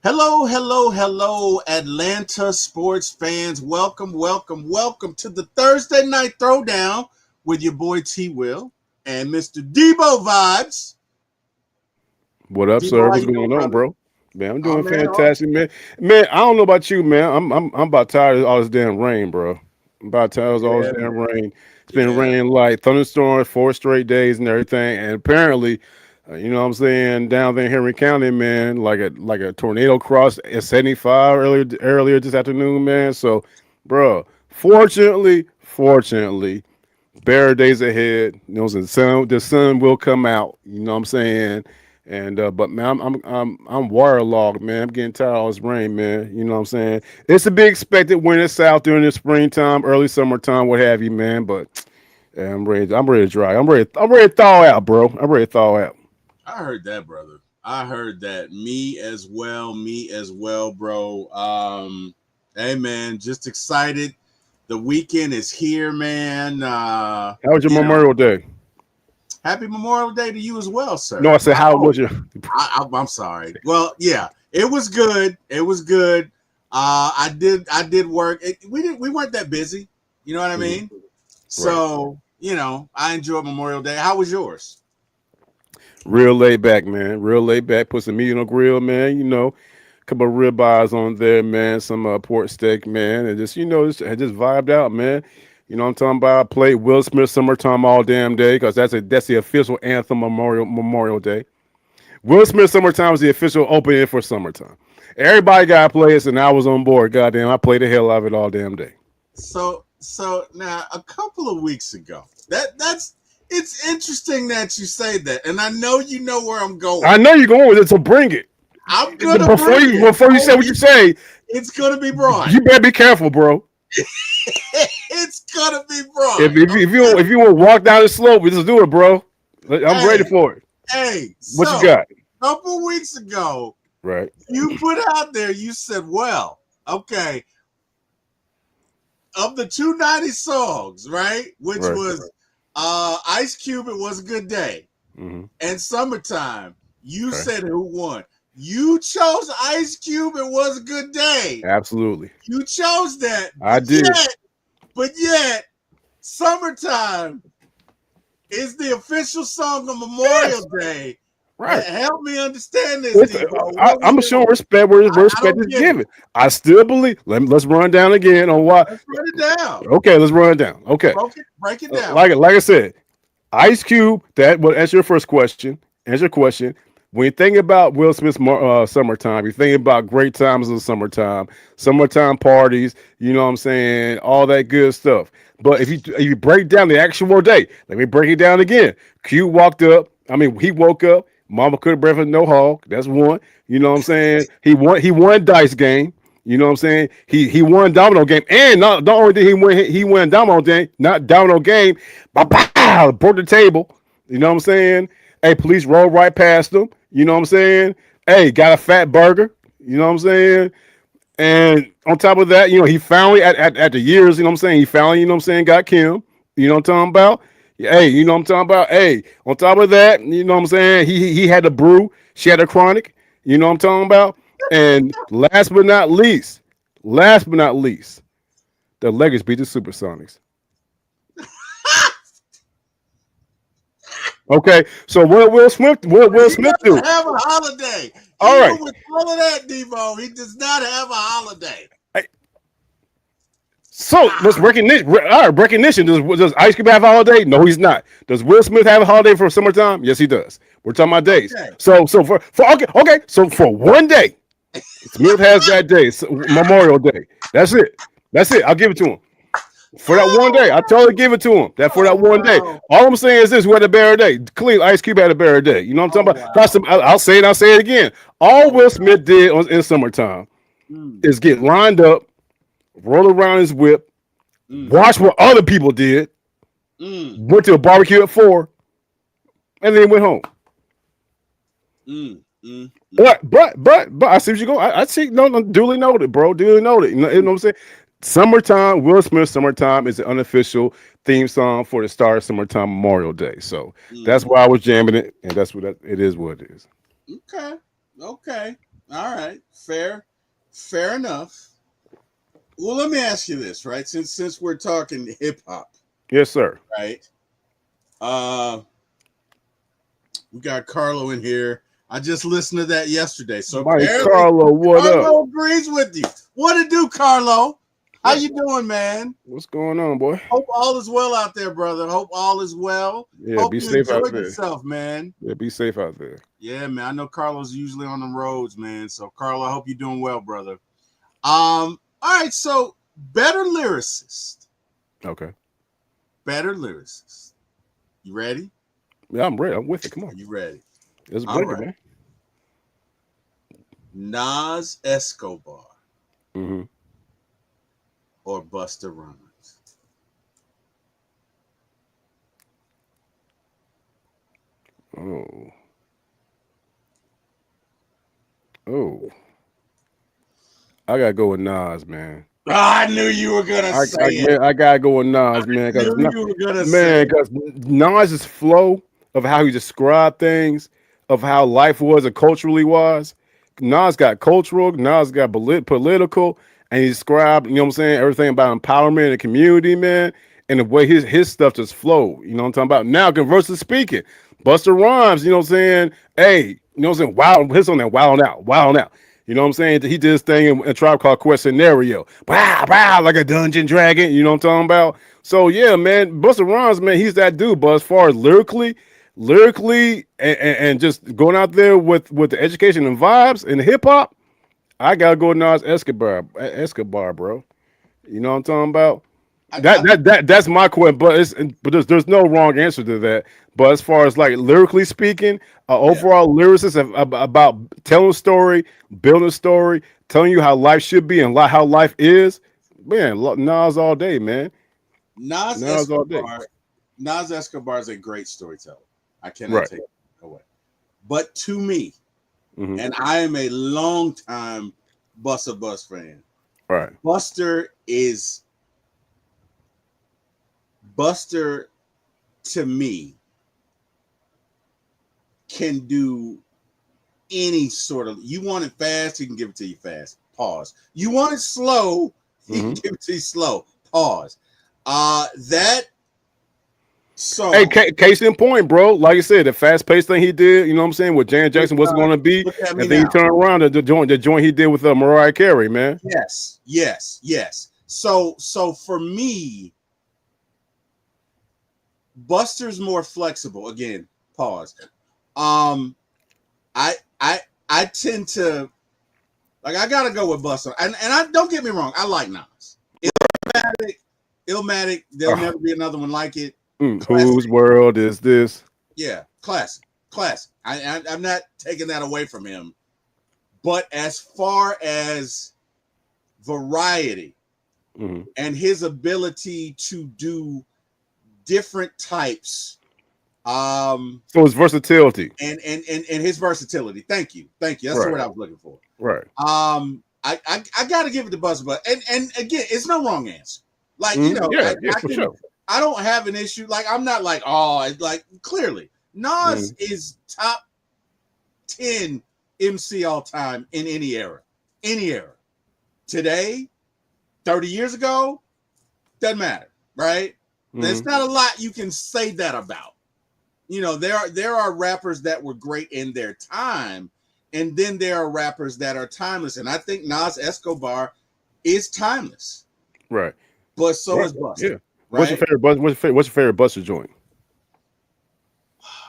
Hello, hello, hello, Atlanta sports fans. Welcome to the Thursday night throwdown with your boy T-Will and Mr. Deboe Vibes. What up, Deboe, sir? how What's you doing, going on, brother? bro? Man, I'm Oh doing man, oh, fantastic, man. Man, I don't know about you, man. I'm about tired of all this damn rain, bro. I'm about tired of all this yeah, damn rain. It's been yeah. raining like thunderstorms, 4 straight days, and everything. And apparently, you know what I'm saying, down there in Henry County, man, like a tornado crossed at 75 earlier this afternoon, man. So, bro, fortunately, better days ahead. You know, the sun will come out. You know what I'm saying? And but man, I'm waterlogged, man. I'm getting tired of all this rain, man. You know what I'm saying? It's to be expected when it's south during the springtime, early summertime, what have you, man. But yeah, I'm ready to dry. I'm ready to thaw out, bro. I'm ready to thaw out. I heard that, brother. I heard that. Me as well. Me as well, bro. Hey man, just excited. The weekend is here, man. How was your You know, Memorial Day? happy Memorial Day to you as well, No, I sir. said how was your? I'm sorry. Well, yeah, it was good. It was good. I did work. We weren't that busy. You know what I Mhm. mean? Right. So I enjoyed Memorial Day. How was yours? Real laid back, man. Real laid back. Put some meat on the grill, man. You know, couple of ribeyes on there, man. Some pork steak, man, and just I just vibed out, man. You know what I'm talking about? I played Will Smith "Summertime" all damn day because that's the official anthem Memorial Day. Will Smith "Summertime" is the official opening for summertime. Everybody got to play it, and I was on board. Goddamn, I played the hell out of it all damn day. So now a couple of weeks ago, that's it's interesting that you say that, and I know you know where I'm I going. know you're going with it, so bring it. I'm gonna Before bring you it. before you say Oh, what you say, it's gonna be brought. you better be careful, bro. It's gonna be brought. If you want to walk down the slope, just do it, bro. I'm ready Okay. for it. Hey, What you so got? a couple weeks ago, Right. you put out there, you said, well, okay, of the 290 songs, right? Which Right. was Ice Cube, It Was a Good Day, Mm-hmm. and Summertime, you Okay. said who won. You chose Ice Cube, It Was a Good Day. Absolutely. You chose that, I did. but yet, Summertime is the official song of Memorial Yes. Day. Right. Help me understand this, It's, Debo. What we I'm showing doing? respect where I respect don't is get it. given. I still believe. Let's run down again on why. Let's run it down. Okay, let's run it down. Okay, Break it down like for like I said, Ice Cube. That's your first question. Answer your question. When you think about Will Smith's summertime, you think about great times in the summertime parties. You know what I'm saying? All that good stuff. But if you break down the actual day, let me break it down again. Q walked up. I mean, he woke up. Mama could have breakfast, no hog. That's one. You know what I'm saying? He won dice game. You know what I'm saying? He won domino game, and not the only thing he won domino game, not domino game. Pow, broke the table. You know what I'm saying? Hey, police rolled right past him. You know what I'm saying? Hey, got a fat burger. You know what I'm saying? And on top of that, he finally at the years, you know what I'm saying? He finally, you know what I'm saying, got Kim. You know what I'm talking about? Hey, you know what I'm talking about? Hey, on top of that, you know what I'm saying? He had the brew, she had a chronic, you know what I'm talking about? And last but not least, the Lakers beat the Supersonics. Okay, so what Will he Smith do? doesn't have a holiday. All Even right. with all of that, Debo, he does not have a holiday. Hey, so let's Ah, recognition. All right, recognition. Does Ice Cube have a holiday? No, he's not. Does Will Smith have a holiday for summertime? Yes, he does. We're talking about days. okay. So for okay. So for one day, Smith has that day, Memorial Day. That's it. That's it. I'll give it to him for that one day. I totally give it to him. That for Oh that one day. wow. All I'm saying is this: who had a better day? Clean Ice Cube had a better day. You know what I'm Oh talking about? That's wow. I'll say it. I'll say it again. All Oh Will wow. Smith did in summertime Mm, is get lined up, roll around his whip, mm, watch what other people did, mm, went to a barbecue at 4, and then went home. mm, mm, mm. But I see what you go. I see. No, no, duly noted, bro. Duly noted. You know what I'm saying? Summertime, Will Smith "Summertime" is the unofficial theme song for the Star Summertime Memorial Day. So that's Mm. why I was jamming it, and that's it is what it is. Okay. Okay. All right. Fair enough. Well, let me ask you this, right? Since we're talking hip hop, Yes, sir. right? Uh, we got Carlo in here. I just listened to that yesterday, so Mike apparently Carlo, what up? Carlo agrees with you. What to do, Carlo? How you doing, man? What's going on, boy? Hope all is well out there, brother. Hope all is well. Yeah, Hope be you safe out enjoyed there. yourself, man. Yeah, be safe out there. Yeah, man. I know Carlo's usually on the roads, man. So, Carlo, I hope you're doing well, brother. All right. So, better lyricist. Okay. Better lyricist. You ready? Yeah, I'm ready. I'm with it. Come Are on. you ready? Let's All break it, right. man. Nas Escobar Mm-hmm. or Busta Rhymes? Oh. Oh. I gotta go with Nas, man. Oh, I knew you were gonna say it. Man, I gotta go with I Nas, man, knew you were gonna say it. because Nas's flow of how he described things, of how life was and culturally was. Nas got cultural, Nas got political, and he described, you know what I'm saying, everything about empowerment and the community, man, and the way his stuff just flowed. You know what I'm talking about? Now, conversely speaking, Buster Rhymes, you know what I'm saying? Hey, you know what I'm saying? Wow, his on that wild out. You know what I'm saying? He did his thing in a Tribe Called Quest scenario. Wow, wow, like a dungeon dragon. You know what I'm talking about? So yeah, man, Busta Rhymes, man, he's that dude. But as far as lyrically, and just going out there with the education and vibes and hip hop, I gotta go Nas Escobar, bro. You know what I'm talking about? I, That's my question, but there's no wrong answer to that. But as far as like lyrically speaking, yeah. overall lyricist about telling a story, building a story, telling you how life should be and how life is, man, Nas all day, man. Nas Nas all day. Escobar. Nas Escobar is a great storyteller. I cannot Right. take it away. But to me, Hmm. and I am a long time Busta Bus fan. Right. Buster to me can do any sort of, you want it fast, he can give it to you fast. Pause. You want it slow, he can give it to you slow. Pause. That Hey, song. case in point, bro. Like you said, the fast paced thing he did, you know what I'm saying, with Janet Jackson, what's going to be, Look at me and then he now. turned around to the joint he did with Mariah Carey, man. Yes. So for me, Buster's more flexible. Again, pause. Um, I I I tend to like, I gotta go with Buster. And I don't get me wrong, I like Nas. Illmatic, there'll never be another one like it. Whose world is this? Yeah, classic. I'm not taking that away from him. But as far as variety and his ability to do different types, so his versatility and his versatility. Thank you. That's the word I was looking for. Right. I got to give it to Buster, but and again, it's no wrong answer. Like, you know, I don't have an issue. Like, I'm not like, like, clearly Nas is top 10 MC all time in any era. Today, 30 years ago, doesn't matter, right? There's not a lot you can say that about. You know, there are rappers that were great in their time, and then there are rappers that are timeless. And I think Nas Escobar is timeless. Right. But so is Busta. Yeah. Right? What's your favorite Buster joint?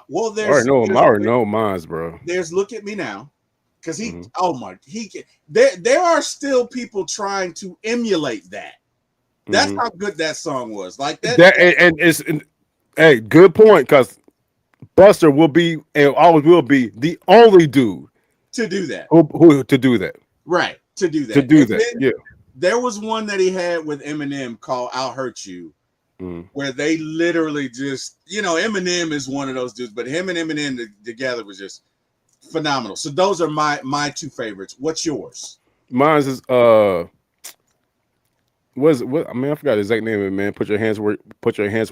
Well, I already know mine's, bro. There's Look at Me Now. Because there are still people trying to emulate that. That's how good that song was. Like that and it's hey, good point, because Buster will be and always will be the only dude to do that. Who to do that. Right. To do that. Then, yeah. There was one that he had with Eminem called I'll Hurt You, where they literally just, you know, Eminem is one of those dudes, but him and Eminem together was just phenomenal. So those are my two favorites. What's yours? Mine's is what I mean, I forgot the exact name of it, man. Put your hands where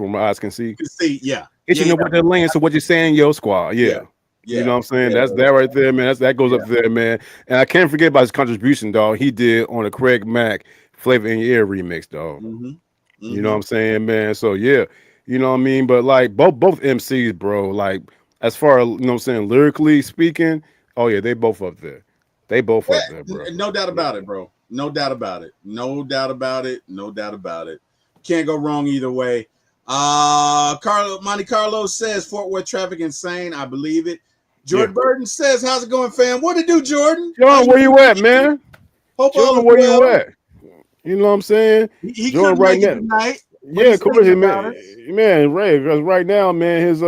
my eyes can see. Yeah. It's you know what they're laying. So what you're saying, yo, squad. Yeah. You know Yeah, what I'm saying? That's yeah, that right there, man. That goes yeah. up there, man. And I can't forget about his contribution, dog. He did on the Craig Mack Flavor in Your Ear remix, dog. Mm-hmm. You know what Mm-hmm. I'm saying, man? So yeah, you know what I mean. But like both MCs, bro. Like as far as you know, what I'm saying lyrically speaking, oh yeah, they both up there. They both up there, bro. No doubt Yeah, about it, bro. No doubt about it. No doubt about it. No doubt about it. Can't go wrong either way. Monte Carlo says Fort Worth traffic insane. I believe it. yeah. Jordan Burton says, "How's it going, fam? What to do, Jordan? How John, you where you at, doing? man? Hope all John, is where you well." at? You know what I'm saying? He John, couldn't right make it now. tonight, but Yeah, he's of course, thinking about man. us. Man, Ray, because right now, man, his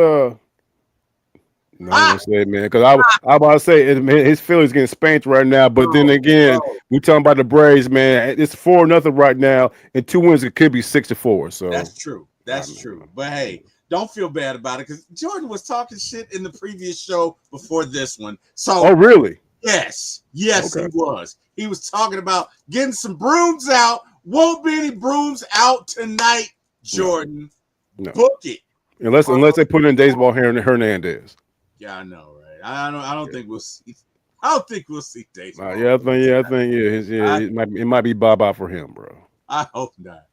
no, I ain't Ah, gonna say it, man. Because I about to say it, man, his Phillies getting spanked right now. But then bro, again, bro. we talking about the Braves, man. It's 4-0 right now, and 2 wins. It could be 6-4. So, That's true. I That's mean, true. But hey, don't feel bad about it because Jordan was talking shit in the previous show before this one. oh So really? yes, he Okay. was. He was talking about getting some brooms out. Won't be any brooms out tonight, No, Jordan. no. Book it. Unless they put in baseball Hernandez. Yeah, I know, right? I don't think we'll see. I don't think we'll see baseball. Yeah, I it might be bye for him, bro. I hope not.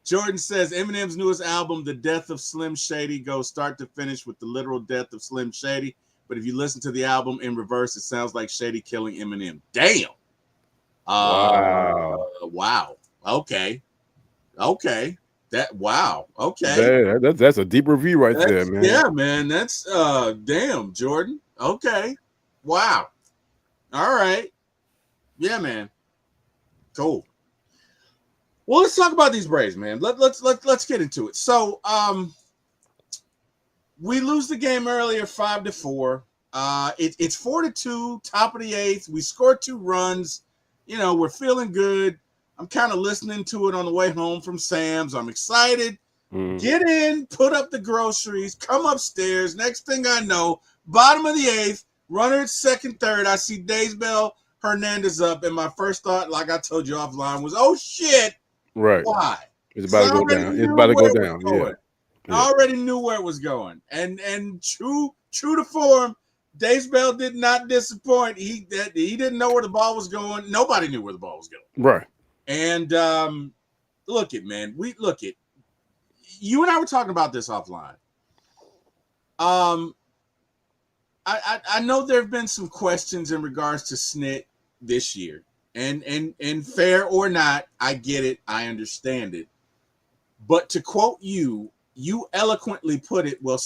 Jordan says Eminem's newest album, The Death of Slim Shady, goes start to finish with the literal death of Slim Shady. But if you listen to the album in reverse, it sounds like Shady killing Eminem. Damn. Wow, Wow. Okay. Okay. That wow. Okay. that's a deep review right there, That's man. yeah, man. That's damn, Jordan. Okay. Wow. All right. Yeah, man. Cool. Well, let's talk about these Braves, man. Let's get into it. So, we lose the game earlier, 5-4. It's 4-2, top of the eighth. We scored 2 runs. You know, we're feeling good. I'm kind of listening to it on the way home from Sam's. I'm excited. Mm, Get in, put up the groceries, come upstairs. Next thing I know, bottom of the eighth, runner at second, third. I see Daysbell Hernandez up, and my first thought, like I told you offline, was, "Oh shit, right. why?" It's Because about I to go already down. It's knew about to where go it was down. Yeah, going. yeah. I already knew where it was going, and true to form, Daysbell did not disappoint. He didn't know where the ball was going. Nobody knew where the ball was going. Right. And look it, man. We look it. You and I were talking about this offline. Um, I know there have been some questions in regards to Snit this year, and fair or not, I get it, I understand it. But to quote you, you eloquently put it. Well,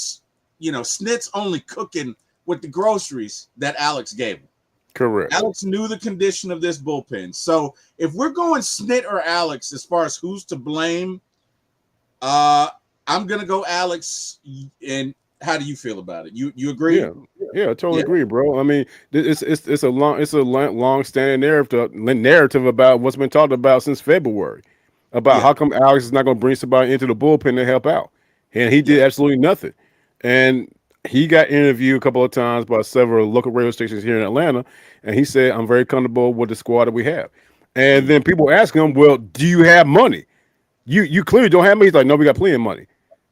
you know, Snit's only cooking with the groceries that Alex gave him. Correct. Alex knew the condition of this bullpen. So if we're going Snit or Alex as far as who's to blame, uh, I'm gonna go Alex. And how do you feel about it? You agree? Yeah. Yeah, I totally Yeah, agree, bro. I mean, it's a long standing narrative about what's been talked about since February about yeah, how come Alex is not going to bring somebody into the bullpen to help out, and he yeah. did absolutely nothing. And he got interviewed a couple of times by several local radio stations here in Atlanta, and he said, "I'm very comfortable with the squad that we have." And Mm. then people ask him, "Well, do you have money? You clearly don't have money." He's like, "No, we got plenty of money."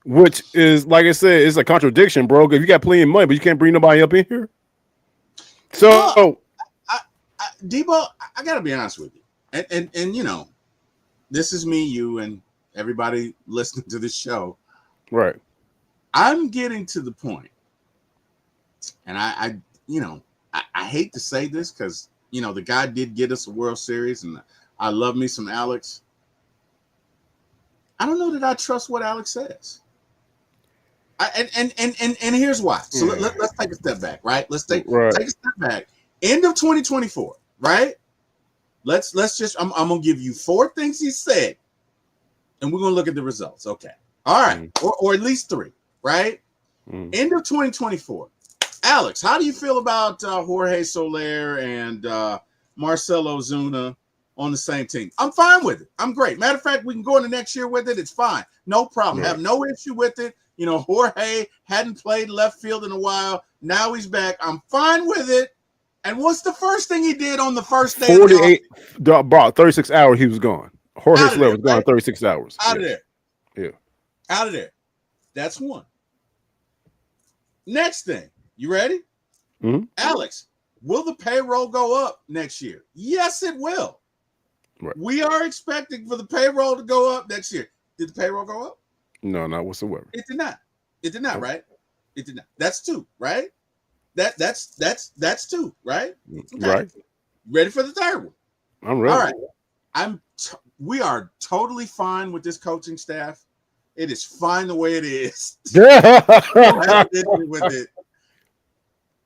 Which is, like I said, it's a contradiction, bro. If you got plenty of money, but you can't bring nobody up in here. Well, So, Debo, I gotta be honest with you, and you know, this is me, you, and everybody listening to this show. right. I'm getting to the point, and I you know, I hate to say this because you know the guy did get us a World Series, and I love me some Alex. I don't know that I trust what Alex says. And here's why. So Yeah. let's take a step back, right? Let's Right. take a step back. End of 2024, right? Let's just I'm gonna give you 4 things he said, and we're gonna look at the results. Okay. All right. Mm, Or at least 3, right? mm. End of 2024. Alex, how do you feel about Jorge Soler and Marcelo Zuna on the same team? I'm fine with it. I'm great. Matter of fact, we can go into next year with it. It's fine. No problem. Right. Have no issue with it. You know, Jorge hadn't played left field in a while. Now he's back. I'm fine with it. And what's the first thing he did on the first day of the offseason? 48, about 36 hours, he was gone. Jorge Out of Soler there, was gone right? 36 hours. Out of Yeah. there. Yeah. Out of there. That's one. Next thing. You ready? Mm-hmm. Alex, will the payroll go up next year? Yes, it will. Right. We are expecting for the payroll to go up next year. Did the payroll go up? No, not whatsoever. It did not. It did not, Nope. right? It did not. That's two, right? That's two, right? Okay. Right. Ready for the third one. I'm All ready. right. We are totally fine with this coaching staff. It is fine the way it is. We don't have an issue with it.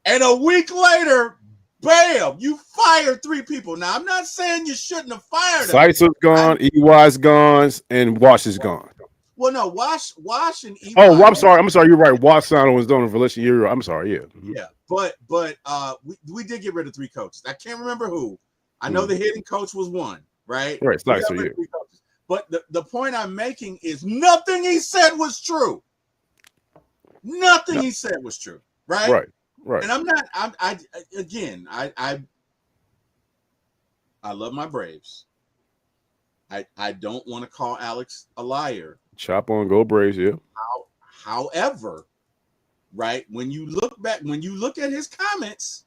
And a week later, bam, you fire 3 people. Now, I'm not saying you shouldn't have fired them. Sykes is gone, EY's gone, and Wash is gone. Well, no, Wash and EY. Oh, I'm sorry. I'm sorry. You're right. Wash signed was done for less year. I'm sorry. Yeah. Mm-hmm. Yeah, but we did get rid of 3 coaches. I can't remember who. I know the hitting coach was one, right? Right. Sykes, yeah. But the point I'm making is nothing he said was true. Nothing he said was true, right? Right. Right. And I'm not. I love my Braves. I don't want to call Alex a liar. Chop on, go Braves, yeah. However, right, when you look at his comments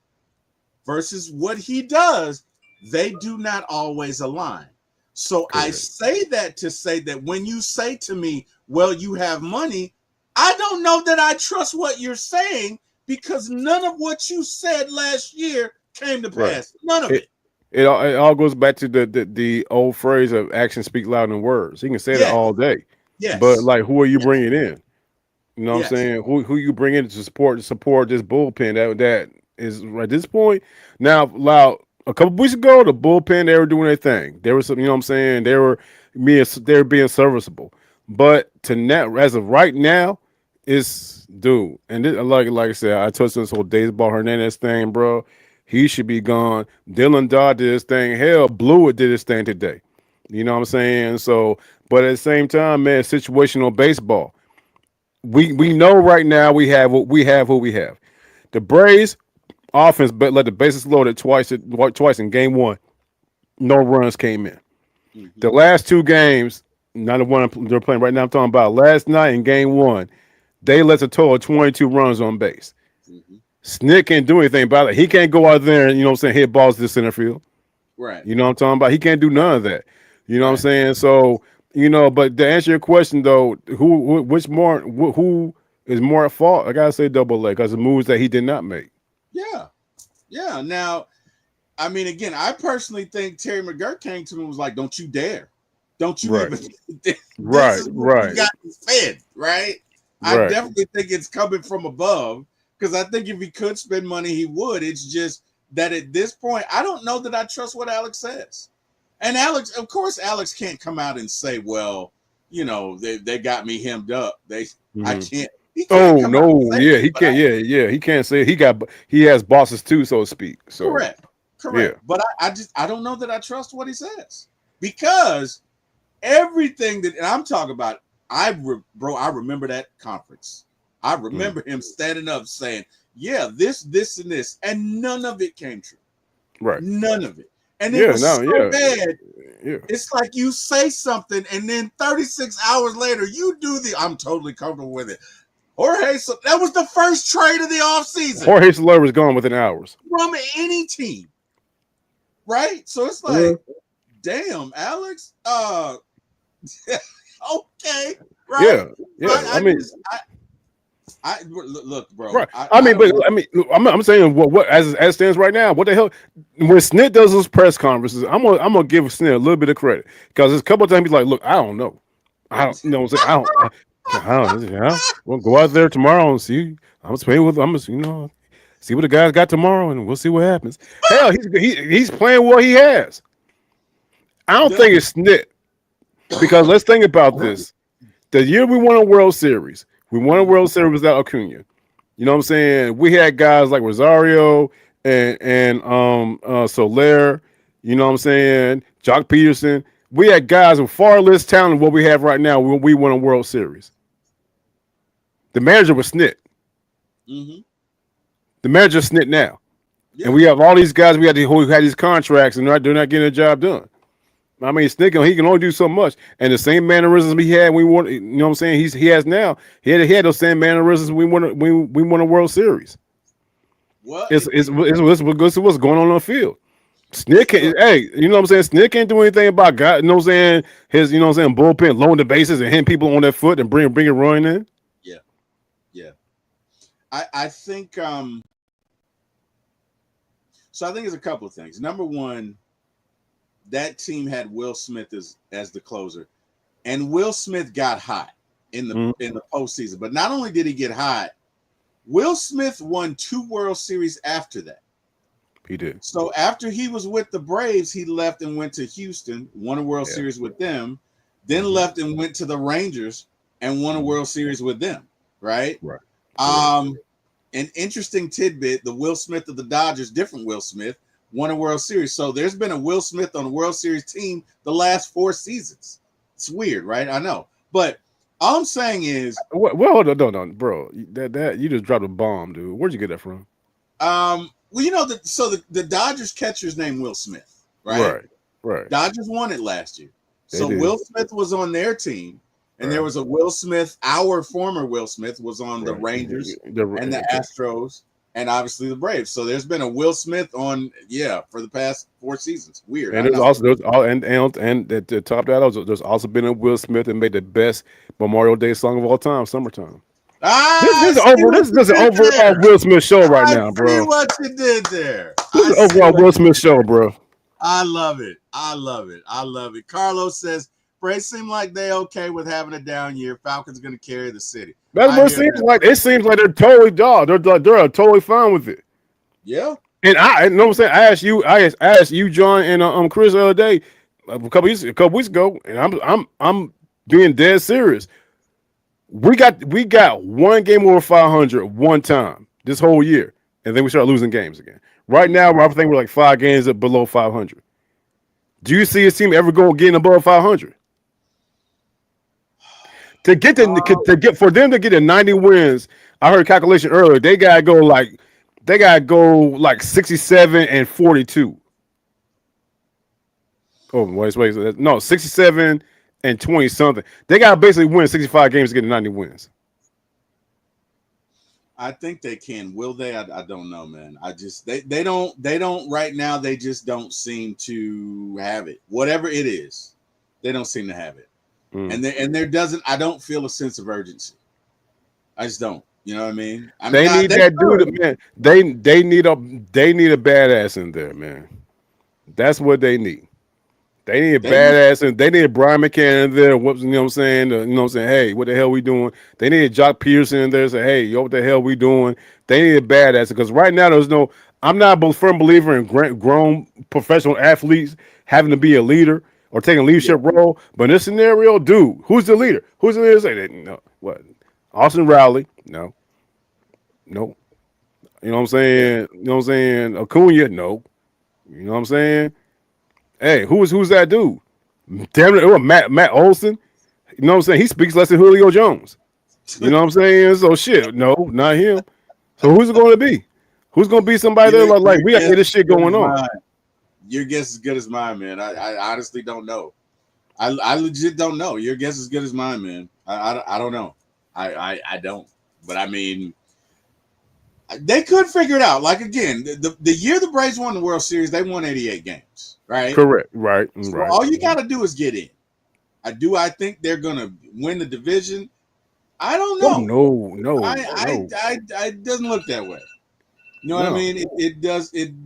versus what he does, they do not always align. So correct. I say that to say that when you say to me, well, you have money, I don't know that I trust what you're saying because none of what you said last year came to pass. Right. None of it. It all goes back to the old phrase of actions speak louder than words. He can say that all day. Yes. But like, who are you bringing in? You know what I'm saying? Who you bring in to support this bullpen that is at this point now. Loud a couple weeks ago, the bullpen, they were doing their thing. There was some, you know what I'm saying? They were being serviceable. But to now, as of right now, it's dude. And this, like I said, I touched this whole Daysball Hernandez thing, bro. He should be gone. Dylan Dodd did his thing. Hell, Blewett did his thing today. You know what I'm saying? So, but at the same time, man, situational baseball. We know right now we have what we have. The Braves offense, but let the bases loaded twice in game 1. No runs came in. Mm-hmm. The last 2 games, not the one they're playing right now, I'm talking about last night in game 1, they let a total of 22 runs on base. Mm-hmm. Snit can't do anything about it. He can't go out there and, you know what I'm saying, hit balls to the center field. Right. You know what I'm talking about? He can't do none of that. You know what I'm saying? So, you know, but to answer your question though, who is more at fault? I gotta say Double A because the moves that he did not make. Yeah. Now, I mean, again, I personally think Terry McGuirk came to him and was like, "Don't you dare, don't you even." Right. You got fed, right? I definitely think it's coming from above because I think if he could spend money, he would. It's just that at this point, I don't know that I trust what Alex says. And Alex, of course, Alex can't come out and say, well, you know, they got me hemmed up. I can't. He can't he can't. He can't say he has bosses too, so to speak. So correct. Yeah. But I don't know that I trust what he says because everything that, and I'm talking about, I remember that conference. I remember him standing up saying, yeah, this, and this, and none of it came true. Right. None of it. And it was bad. Yeah. It's like you say something, and then 36 hours later, you do I'm totally comfortable with it. Jorge, that was the first trade of the offseason. Jorge Soler was gone within hours. From any team. Right? So it's like, damn, Alex. Okay. Right? Yeah. Look, bro. Right. I'm saying what as it stands right now. What the hell? When Snit does those press conferences, I'm gonna give Snit a little bit of credit because there's a couple of times he's like, "Look, I don't know. I don't know. I don't. We'll go out there tomorrow and see. See what the guys got tomorrow, and we'll see what happens." Hell, he's playing what he has. I don't think it's Snit because let's think about this. The year we won a World Series. We won a World Series without Acuna. You know what I'm saying? We had guys like Rosario and Soler. You know what I'm saying? Jock Peterson. We had guys with far less talent than what we have right now when we won a World Series. The manager was Snit. Mm-hmm. The manager's Snit now. Yeah. And we have all these guys who had these contracts and they're not getting the job done. I mean, Snit, he can only do so much. And the same mannerisms he had when we won, you know what I'm saying? He has now. He had those same mannerisms when we won a World Series. What? It's what's going on the field. Snick, hey, you know what I'm saying? Snick can't do anything about God. You know what I'm saying? His, you know what I'm saying, bullpen, loan the bases and hitting people on their foot and bring a run in. Yeah, yeah. I think so. I think it's a couple of things. Number one, that team had Will Smith as the closer, and Will Smith got hot in the postseason. But not only did he get hot, Will Smith won 2 World Series after that. He did. So after he was with the Braves, he left and went to Houston, won a World Series with them, then left and went to the Rangers and won a World Series with them. Right. Right. An interesting tidbit: the Will Smith of the Dodgers, different Will Smith, won a World Series. So there's been a Will Smith on a World Series team the last 4 seasons. It's weird, right? I know, but all I'm saying is, well, hold on, no, bro. That you just dropped a bomb, dude. Where'd you get that from? well, you know, the Dodgers catcher's name Will Smith, right? Right. Dodgers won it last year. So Will Smith was on their team, and there was a Will Smith, our former Will Smith was on the Rangers and the Astros, and obviously the Braves. So there's been a Will Smith on, for the past 4 seasons. Weird. And to top that, there's also been a Will Smith that made the best Memorial Day song of all time, "Summertime." This is an overall Will Smith show right now, bro. See what you did there. This is an overall Will Smith show, bro. I love it. Carlos says, Braves seem like they okay with having a down year. Falcons going to carry the city. That's what it seems like. It seems like they're totally they're totally fine with it. Yeah. And I know what I'm saying. I asked you, John, and Chris the other day, a couple weeks ago, and I'm being dead serious. We got 1 game over 500 one time this whole year, and then we start losing games again. Right now, I think we're like 5 games below 500. Do you see a team ever getting above 500? For them to get to 90 wins, I heard a calculation earlier. They gotta go like 67 and 42. Oh, wait. No, 67 and 20 something. They gotta basically win 65 games to get to 90 wins. I think they can. Will they? I don't know, man. They don't right now. They just don't seem to have it. Whatever it is, they don't seem to have it. And there doesn't. I don't feel a sense of urgency. I just don't. You know what I mean? They need that dude, man. They need a badass in there, man. That's what they need. They need a badass, and they need a Brian McCann in there. You know what I'm saying? Hey, what the hell we doing? They need a Jock Peterson in there. Say, hey, what the hell we doing? They need a badass because right now there's no. I'm not a firm believer in grown professional athletes having to be a leader or taking a leadership role. But in this scenario, dude, who's the leader? Who's the leader? Say that. No, what? Austin Riley? No. You know what I'm saying? Acuna? No. You know what I'm saying? Hey, who's that dude? Damn it, Matt Olson. You know what I'm saying? He speaks less than Julio Jones. You know what I'm saying? So shit, no, not him. So who's it going to be? Who's going to be somebody there like we got to get this shit going on? Your guess is good as mine, man. I honestly don't know. I legit don't know. Your guess is good as mine, man. I don't know. I don't. But I mean, they could figure it out. Like again, the year the Braves won the World Series, they won 88 games. Right. Correct. Right. So right. all you got to do is get in. I think they're gonna win the division. I don't know. No. It doesn't look that way. You know what I mean? It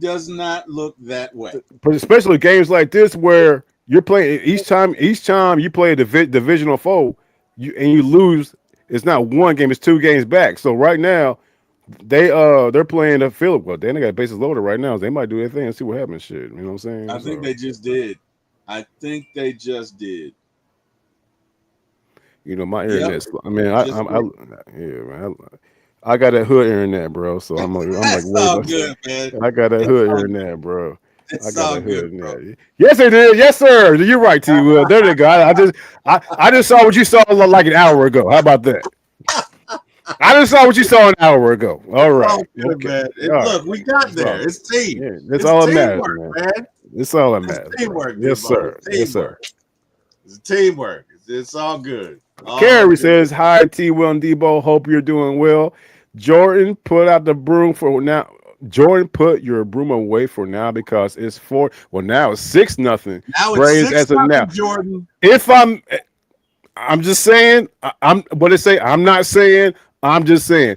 does not look that way. But especially games like this where you're playing each time you play a divisional foe, you lose. It's not 1 game; it's 2 games back. So right now, they're playing the Philip. Well, they got bases loaded right now. So they might do their thing and see what happens. Shit, you know what I'm saying? I think they just did. You know, my internet. I mean, I got that hood internet, bro. So I'm like, all good, man. I got that hood internet, bro. It's all good, bro. Yes, they did. Yes, sir. You're right, T-Will. There they go. I just saw what you saw like an hour ago. How about that? I just saw what you saw an hour ago. All right. Good, man. Look, we got there. It's team. Yeah, that's all that matters, man. It's all that matters. Teamwork. Yes, sir. Yes, sir. It's teamwork. It's all good. Carrie says, hi, T-Wil and Deboe. Hope you're doing well. Jordan, put out the broom for now. Jordan, put your broom away for now because it's four. Well, now it's 6-0. Now it's Braves six as of now. nothing, Jordan. If I'm just saying. I'm what they say. I'm not saying. I'm just saying.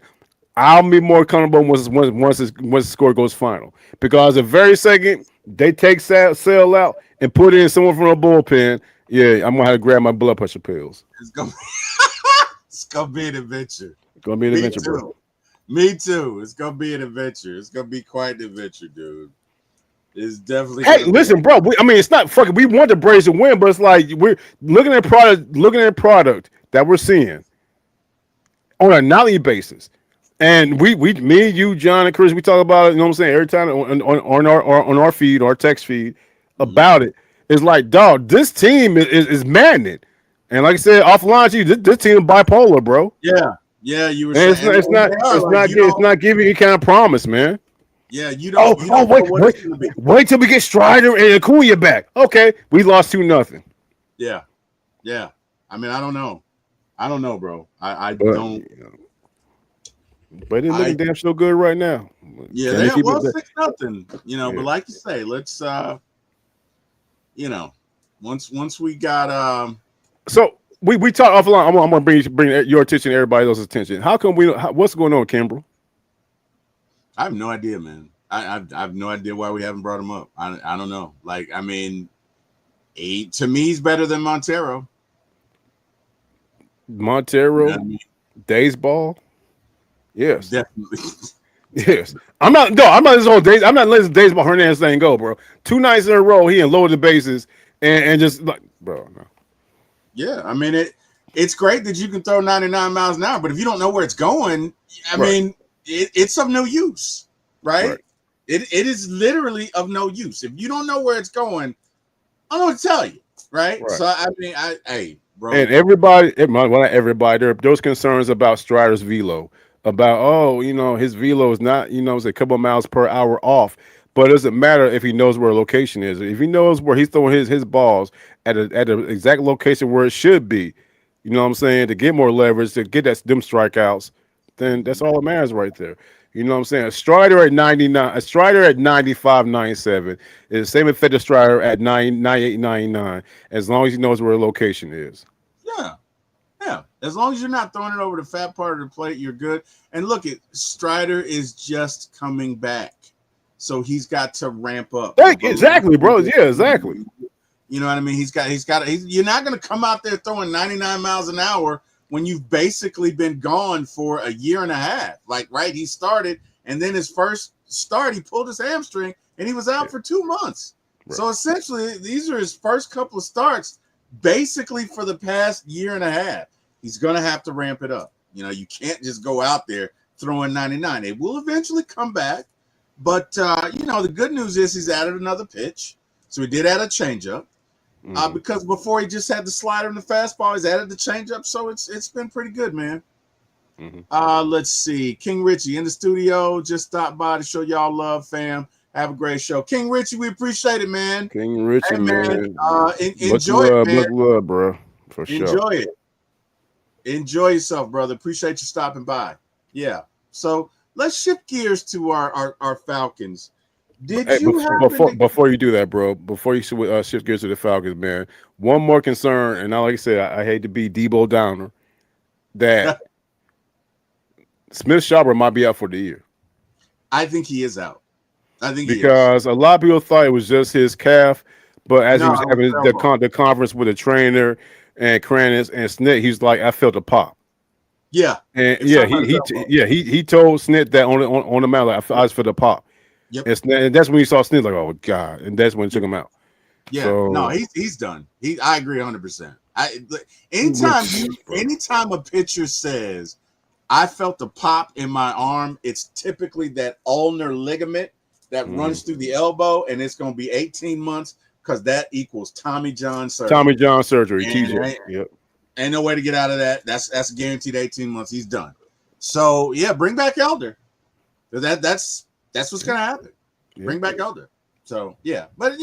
I'll be more comfortable once the score goes final because the very second they take Sale out and put in someone from a bullpen, yeah, I'm gonna have to grab my blood pressure pills. It's gonna it's gonna be an adventure. It's gonna be an Me adventure, bro. too. Me too. It's gonna be an adventure. It's gonna be quite an adventure, dude. It's definitely Hey, gonna be. listen, bro. I mean, it's not fucking. We want the Braves to win, but it's like we're looking at product that we're seeing on a nightly basis. And me, you, John, and Chris, we talk about it. You know what I'm saying? Every time on our feed, our text feed, Mhm. about it. It's like, dog, this team is maddening. And like I said, offline, this team is bipolar, bro. Yeah, yeah. You were And it's saying, not it's and not they are it's like not you it's don't. not giving you any kind of promise, man. Yeah, Oh, you oh, don't know wait, what wait, it's gonna be. wait till we get Strider and Acuna back. Okay, we lost 2-0. Yeah, yeah. I mean, I don't know. I don't know, bro. I But don't. but it's I looking damn so good right now. yeah. Can They they keep well it? 6-0. But Yeah. like you say, let's you know, once we got So we talk offline. I'm gonna bring your attention, everybody else's attention. How come what's going on, Kimbrel? I have no idea, man. I have no idea why we haven't brought him up. I don't know. Like, I mean, to me, he's better than Montero. You know Montero, what I mean? Days ball. Yes. Definitely. Yes. I'm not. No, I'm not. This whole days. I'm not letting Days ball Hernandez thing go, bro. 2 nights in a row, he unloaded the bases and just like, bro. No. Yeah, I mean it's great that you can throw 99 miles an hour, but if you don't know where it's going, I Right. mean, it's of no use, right? Right. It is literally of no use. If you don't know where it's going, I don't know what to tell you, right? Right. So I mean, hey, And bro, well, not everybody, there are those concerns about Strider's velo, about his velo is not, it's a couple of miles per hour off. But it doesn't matter if he knows where a location is. If he knows where he's throwing his balls at a exact location where it should be, you know what I'm saying, to get more leverage, to get them strikeouts, then that's all that matters right there. You know what I'm saying? A Strider at 99, a Strider at 95, 97 is the same effective Strider at 98, 99, as long as he knows where a location is. yeah, yeah. As long as you're not throwing it over the fat part of the plate, you're good. And look, Strider is just coming back, so he's got to ramp up. The Exactly, bro. velocity, Yeah, exactly. you know what I mean? You're not going to come out there throwing 99 miles an hour when you've basically been gone for a year and a half. Like, right? He started, and then his first start, he pulled his hamstring, and he was Yeah, out for 2 months. right. So essentially, these are his first couple of starts, basically for the past year and a half. He's going to have to ramp it up. You can't just go out there throwing 99. It will eventually come back, but the good news is he's added another pitch. So he did add a changeup. Mm-hmm. Because before he just had the slider and the fastball, he's added the changeup, so it's been pretty good, man. Mm-hmm. Let's see, King Richie in the studio, just stopped by to show y'all love, fam. Have a great show, King Richie. We appreciate it, man. King Richie, Hey, man, man, enjoy it, man. much love, bro, for sure. Enjoy it. Enjoy yourself, brother. Appreciate you stopping by. Yeah. So let's shift gears to our Falcons. Did Hey, you happen to? before you do that, bro, before you shift gears to the Falcons, man, one more concern, and like I said, I hate to be Debo Downer, that Smith Sharper might be out for the year I think he is out. I think he is. because a lot of people thought it was just his calf, but as he No, was it was having elbow. the conference with the trainer and Kranis and Snit, he's like, I felt a pop. Yeah. And It's yeah, something about his elbow. he told Snit that on the mound, like, I was for the pop. Yep. And that's when he saw Snit, like, oh god, and that's when he took him out. Yeah. No, So he's done. I agree 100%. which, Anytime a pitcher says I felt a pop in my arm, it's typically that ulnar ligament that mhm. runs through the elbow, and it's going to be 18 months because that equals Tommy John Tommy surgery. John surgery, And TJ. Yep. ain't no way to get out of that. That's guaranteed 18 months. He's done. So yeah, bring back Elder. That's what's gonna happen. Yep. Bring back Elder. So yeah, but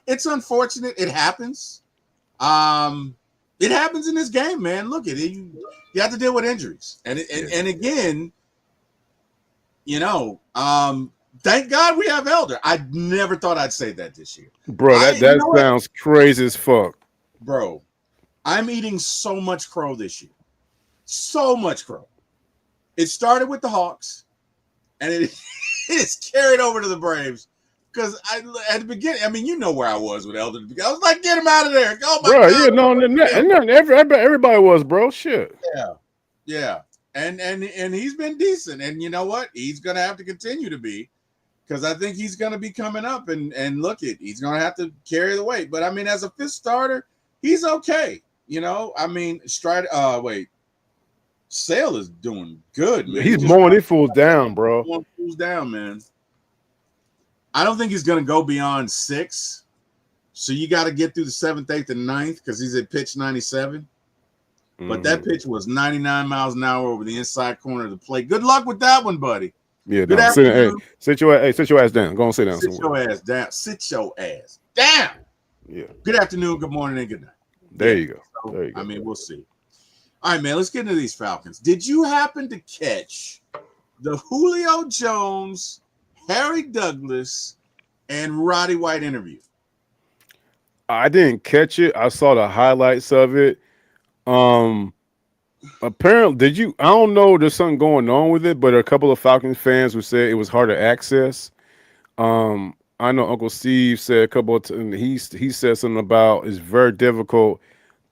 it's unfortunate. It happens. It happens in this game, man. Look at it. You have to deal with injuries, and Yeah. and again, Thank God we have Elder. I never thought I'd say that this year. Bro, You that know what, sounds crazy as fuck. bro? I'm eating so much crow this year. So much crow. It started with the Hawks, and it's carried over to the Braves. Because at the beginning, I mean, you know where I was with Elder. I was like, get him out of there. Oh my Bro, God. yeah, no, everybody was, bro. Shit. Yeah. Yeah. And he's been decent. And you know what? He's gonna have to continue to be, because I think he's gonna be coming up and look it. He's gonna have to carry the weight. But I mean, as a fifth starter, he's okay. You know, I mean, Sale is doing good, man. He's mowing these fools down, bro. Mowing fools down, man. I don't think he's gonna go beyond 6. So you got to get through the 7th, 8th, and 9th, because he's at pitch 97. But that pitch was 99 miles an hour over the inside corner of the plate. Good luck with that one, buddy. Yeah, good afternoon. Sit your ass down. Go and sit down. Sit your ass down. Sit your ass down. Yeah. Good afternoon, good morning, and good night. There you go. So, there you go. I mean, we'll see. All right, man, let's get into these Falcons. Did you happen to catch the Julio Jones, Harry Douglas, and Roddy White interview? I didn't catch it. I saw the highlights of it. Apparently, I don't know, there's something going on with it, but a couple of Falcons fans who said it was hard to access. I know Uncle Steve said a couple of times, he said something about it's very difficult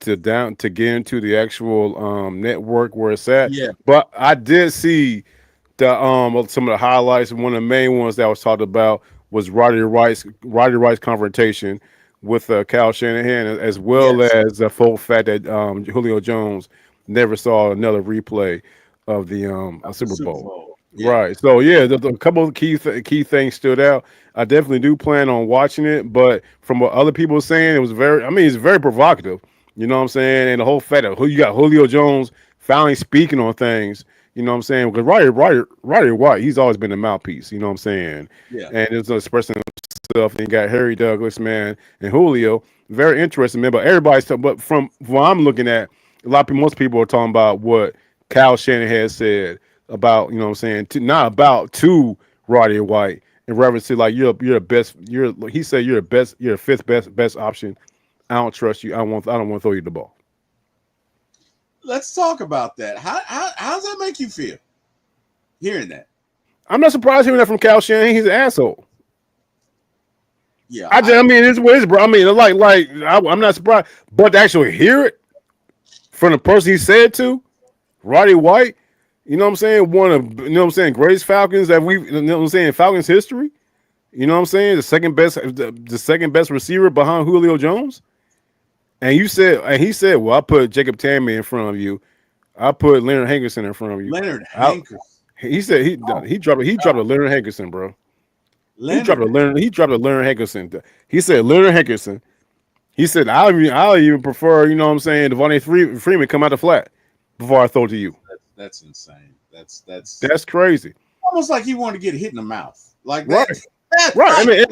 to get into the actual network where it's at. Yeah. But I did see the some of the highlights. One of the main ones that was talked about was Roddy Wright's confrontation with Kyle Shanahan, as well as the full fact that Julio Jones never saw another replay of the Super Bowl. Yeah. Right. So yeah, a couple of key things stood out. I definitely do plan on watching it, but from what other people were saying, it's very provocative. You know what I'm saying? And the whole fact that you got Julio Jones finally speaking on things. You know what I'm saying? Because Roddy White, he's always been a mouthpiece. You know what I'm saying? Yeah. And it's expressing himself. And you got Harry Douglas, man, and Julio. Very interesting, man. But from what I'm looking at, most people are talking about what Kyle Shanahan said about, you know what I'm saying, to Roddy White in reference to like you're the best. He said you're the best. You're the fifth best option. I don't trust you. I don't want to throw you the ball. Let's talk about that. How does that make you feel? Hearing that, I'm not surprised hearing that from Kyle Shanahan. He's an asshole. Yeah, I mean, it's what it is, bro. I mean, I'm not surprised, but to actually hear it from the person he said to, Roddy White, you know what I'm saying, one of greatest Falcons that Falcons history. You know what I'm saying, the second best receiver behind Julio Jones. And he said, well, I put Jacob Tamme in front of you. I put Leonard Hankerson in front of you. Leonard Hankerson. He said he dropped a Leonard Hankerson, bro. He dropped a Leonard Hankerson. He said Leonard Hankerson. He said I'll even prefer, you know what I'm saying, Devontae Freeman come out the flat before I throw to you. That's insane. That's crazy. Almost like he wanted to get hit in the mouth. Like right. that. Right. I mean,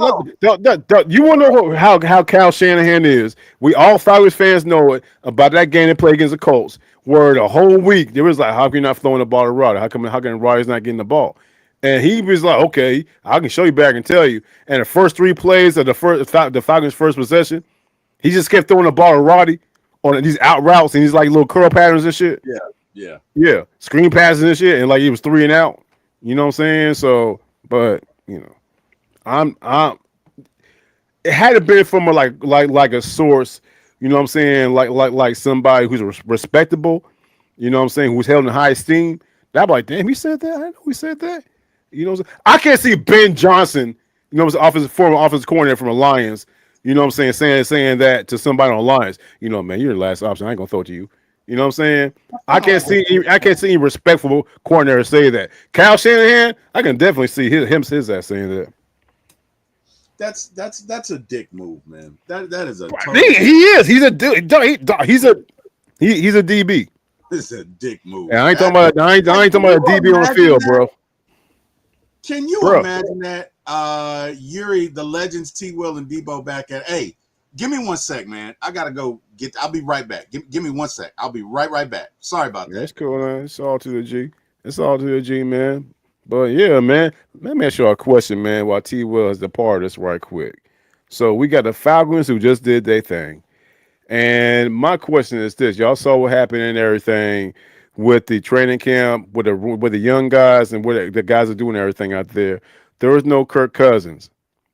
you want to know how Kyle Shanahan is. We all Falcons fans know it about that game they played against the Colts, where the whole week there was like, how can you not throwing the ball to Roddy? How can Roddy's not getting the ball? And he was like, okay, I can show you back and tell you. And the first 3 plays of the Falcons' first possession, he just kept throwing the ball to Roddy on these out routes and these like little curl patterns and shit. Yeah. Screen passes and shit, and like he was 3 and out. You know what I'm saying? So, but you know. It had to be from a source, you know what I'm saying, like somebody who's respectable, you know what I'm saying, who's held in high esteem. That be like, damn, he said that. I know he said that. You know what I'm saying? I can't see Ben Johnson, you know, former offensive coordinator from the Lions, you know what I'm saying that to somebody on the Lions. You know, man, you're the last option. I ain't gonna throw it to you. You know what I'm saying? I can't see any respectful coordinator say that. Kyle Shanahan, I can definitely see his ass saying that. That's a dick move, man. That is a total he is. He's a dude. He's a DB. This is a dick move. And I ain't talking about a DB on the field, bro. Can you imagine that? Yuri, the legends, T-Wil and Deboe back at. Hey, give me 1 sec, man. I gotta go get. I'll be right back. Give me 1 sec. I'll be right back. Sorry about that. That's cool, man. It's all to the G. It's all to the G, man. But yeah, man, let me ask you a question, man. While T-Will is the part of this right quick. So we got the Falcons who just did their thing. And my question is this: y'all saw what happened and everything with the training camp, with the young guys and what the guys are doing everything out there. There was no Kirk Cousins.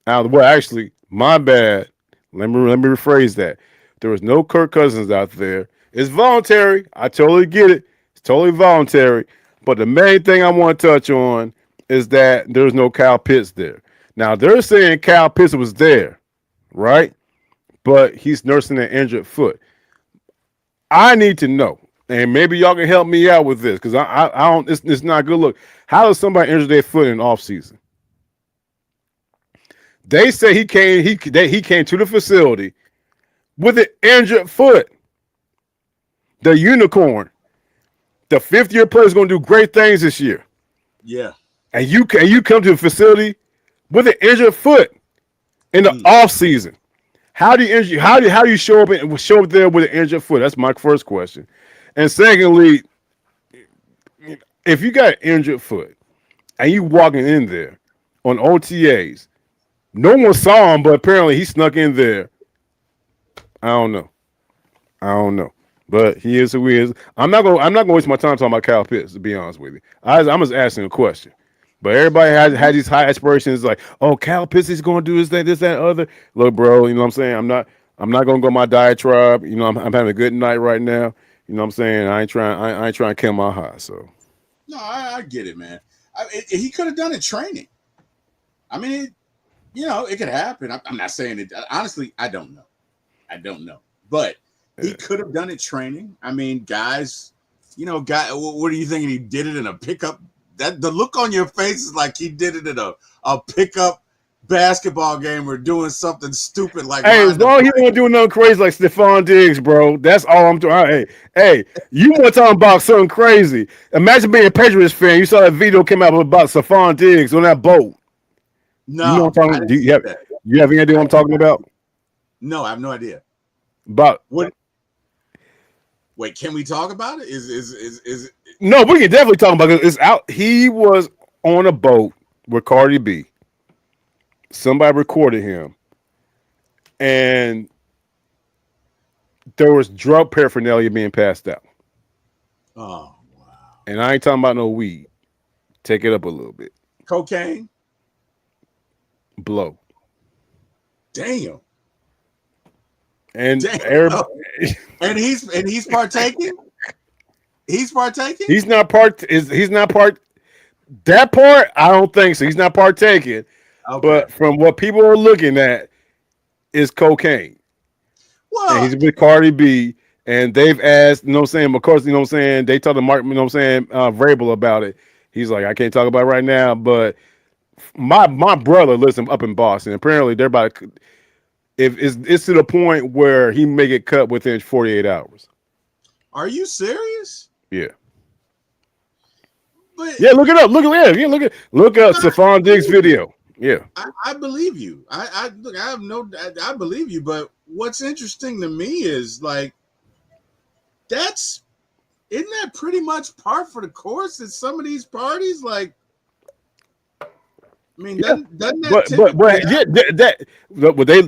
Well, actually, my bad. Let me rephrase that. There was no Kirk Cousins out there. It's voluntary. I totally get it. It's totally voluntary. But the main thing I want to touch on is that there's no Kyle Pitts there. Now they're saying Kyle Pitts was there, right? But he's nursing an injured foot. I need to know, and maybe y'all can help me out with this because I don't. It's not a good look. How does somebody injure their foot in off season? They say he came to the facility with an injured foot. The unicorn, the fifth-year player is going to do great things this year. Yeah. And you come to the facility with an injured foot in the off season. How do you show up there with an injured foot? That's my first question. And secondly, if you got an injured foot and you walking in there on OTAs, no one saw him, but apparently he snuck in there. I don't know. But he is who he is. I'm not gonna waste my time talking about Kyle Pitts, to be honest with you. I'm just asking a question. But everybody had these high aspirations, like, oh, Kyle Pitts is gonna do this, that, other. Look, bro, you know what I'm saying? I'm not gonna go my diatribe. You know, I'm having a good night right now. You know what I'm saying? I ain't trying to kill my high. So No, I get it, man. He could have done it training. I mean, it could happen. I'm not saying it. Honestly, I don't know. But he could have done it training. I mean, guys, what are you thinking? He did it in a pickup. That the look on your face is like he did it in a pickup basketball game or doing something stupid like. Hey, as long as he won't do nothing crazy like Stephon Diggs, bro. That's all I'm doing. Hey, you want to talk about something crazy? Imagine being a Patriots fan. You saw that video came out about Stephon Diggs on that boat. No, you know what I'm talking. You have any idea what I'm talking about? No, I have no idea. About what? Wait, can we talk about it? Is no, we can definitely talk about it. It's out. He was on a boat with Cardi B. Somebody recorded him, and there was drug paraphernalia being passed out. Oh wow! And I ain't talking about no weed. Take it up a little bit. Cocaine. Blow. Damn. And everybody, and he's partaking. He's partaking. He's not part. He's not part. That part, I don't think so. He's not partaking. Okay. But from what people are looking at, is cocaine. Well, and he's with Cardi B, and they've asked. You know what I'm saying? Of course, you know what I'm saying. They told the Mark. You know what I'm saying? Vrabel about it. He's like, I can't talk about it right now. But my brother lives up in Boston. Apparently, they're about. If it's to the point where he may get cut within 48 hours. Are you serious? Yeah. But yeah, look it up. Look up Stephon Diggs video. Yeah. I believe you. I believe you, but what's interesting to me is like isn't that pretty much par for the course at some of these parties? Like I mean, doesn't that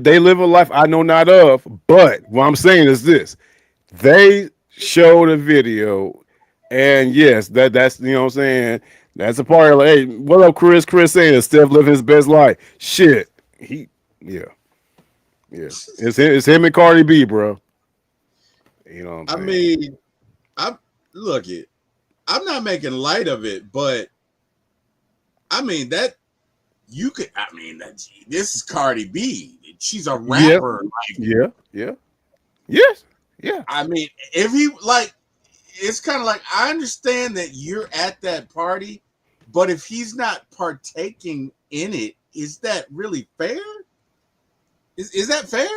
they live a life I know not of. But what I'm saying is this: they showed a video, and yes, that's you know what I'm saying. That's a part of like, hey, what up, Chris? Chris saying Steph living his best life. Shit, yeah. It's him and Cardi B, bro. You know what I'm saying? I'm not making light of it, but I mean that. You could, I mean, this is Cardi B. She's a rapper. Yeah. Yes. Yeah. I mean, if he it's kind of like I understand that you're at that party, but if he's not partaking in it, is that really fair? Is that fair?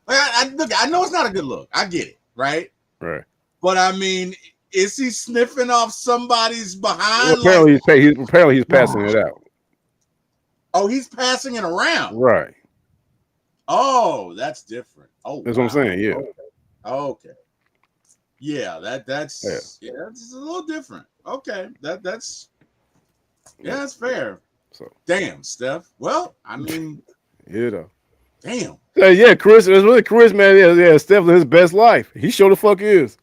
Like, look, I know it's not a good look. I get it, right? Right. But I mean, is he sniffing off somebody's behind? Well, apparently he's passing it out. Oh, he's passing it around. Right. Oh, that's different. Oh, that's what I'm saying. Yeah. Okay. Yeah, that's a little different. Okay, that's Yeah, that's fair. So Damn, Steph. Well, I mean, you know. damn. Yeah, Chris. It's really Chris, man. Yeah, Steph living his best life. He sure the fuck is.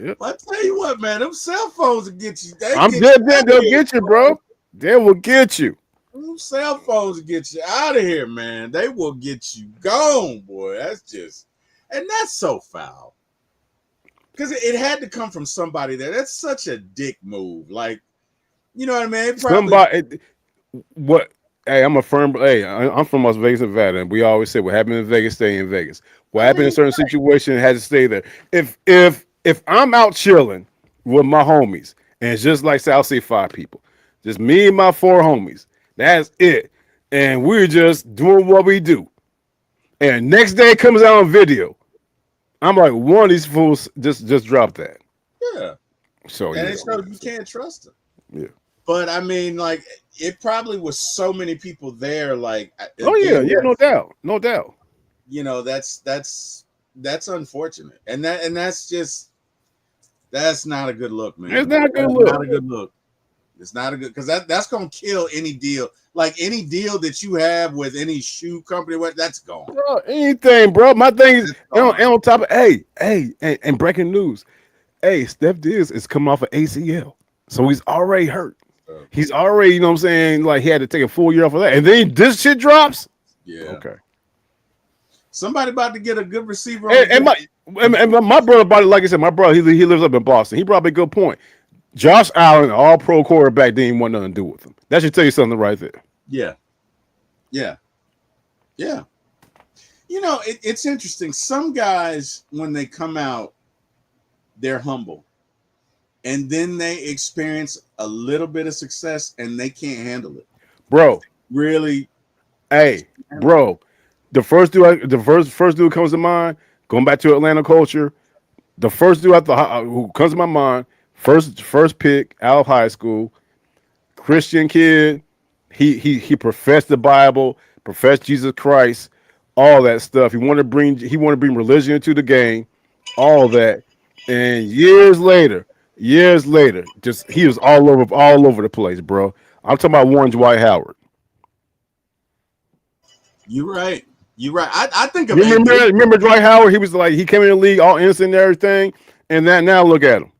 Yep. Well, I tell you what, man, them cell phones will get you. They I'm get dead. you out of They'll here, get you, boy. bro. They will get you. Them cell phones will get you out of here, man. They will get you gone, boy. That's just, and that's so foul. Because it had to come from somebody there. That's such a dick move. Like, you know what I mean? It probably, Somebody. What? Hey, I'm a firm. Hey, I'm from Las Vegas, Nevada, and we always say what happened in Vegas, stay in Vegas. What I happened in a mean, certain situation has to stay there. If I'm out chilling with my homies, and it's just like South Sea five people, just me and my four homies. That's it, and we're just doing what we do. And next day it comes out on video. I'm like, one of these fools just dropped that. yeah. So And yeah, it shows you can't trust them. yeah. But I mean, like, it probably was so many people there. Like, Oh yeah, again, yeah, no doubt, no doubt. you know, that's unfortunate, and that's not a good look, It's man. not a good That's look. not a good look. It's not a good because that's gonna kill any deal. Like any deal that you have with any shoe company, what that's gone. Bro, anything, bro. My thing is, That's gone. and on top of, and breaking news, hey, Steph Diggs is coming off an ACL, so he's already hurt. Uh, He's already, you know what I'm saying, like he had to take a full year off of that, and then this shit drops. yeah. Okay, Somebody about to get a good receiver on and, the bench. and my brother about it, like I said, my brother he lives up in Boston. He brought up a good point. Josh Allen, all pro quarterback, didn't want nothing to do with him. That should tell you something right there. Yeah. Yeah. Yeah. You know, it's interesting. Some guys, when they come out, they're humble. And then they experience a little bit of success and they can't handle it. Bro. Really. Hey, bro. The first dude comes to mind, going back to Atlanta culture, the first dude who comes to my mind, first pick out of high school, Christian kid. He professed the Bible, professed Jesus Christ, all that stuff. He wanted to bring religion into the game, all that. And years later, just he was all over the place, bro. I'm talking about Warren Dwight Howard. You're right. You're right. I think of You AD. remember Dwight Howard? He was like he came in the league all innocent and everything, and that now look at him.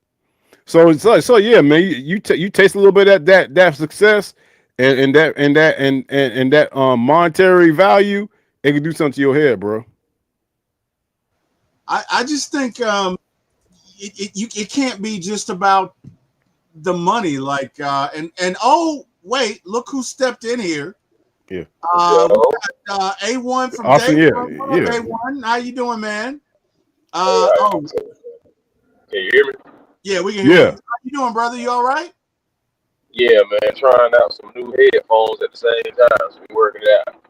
So yeah, man, you taste a little bit of that success and that monetary value, it can do something to your head, bro. I just think it can't be just about the money. Like and oh wait, look who stepped in here. Yeah. We got A1 from Austin, Day yeah, One. What yeah. up, A1? How you doing, man? Can you hear me? Yeah, we can hear Yeah. you. How you doing, brother? You all right? Yeah, man. Trying out some new headphones at the same time, so we working it out.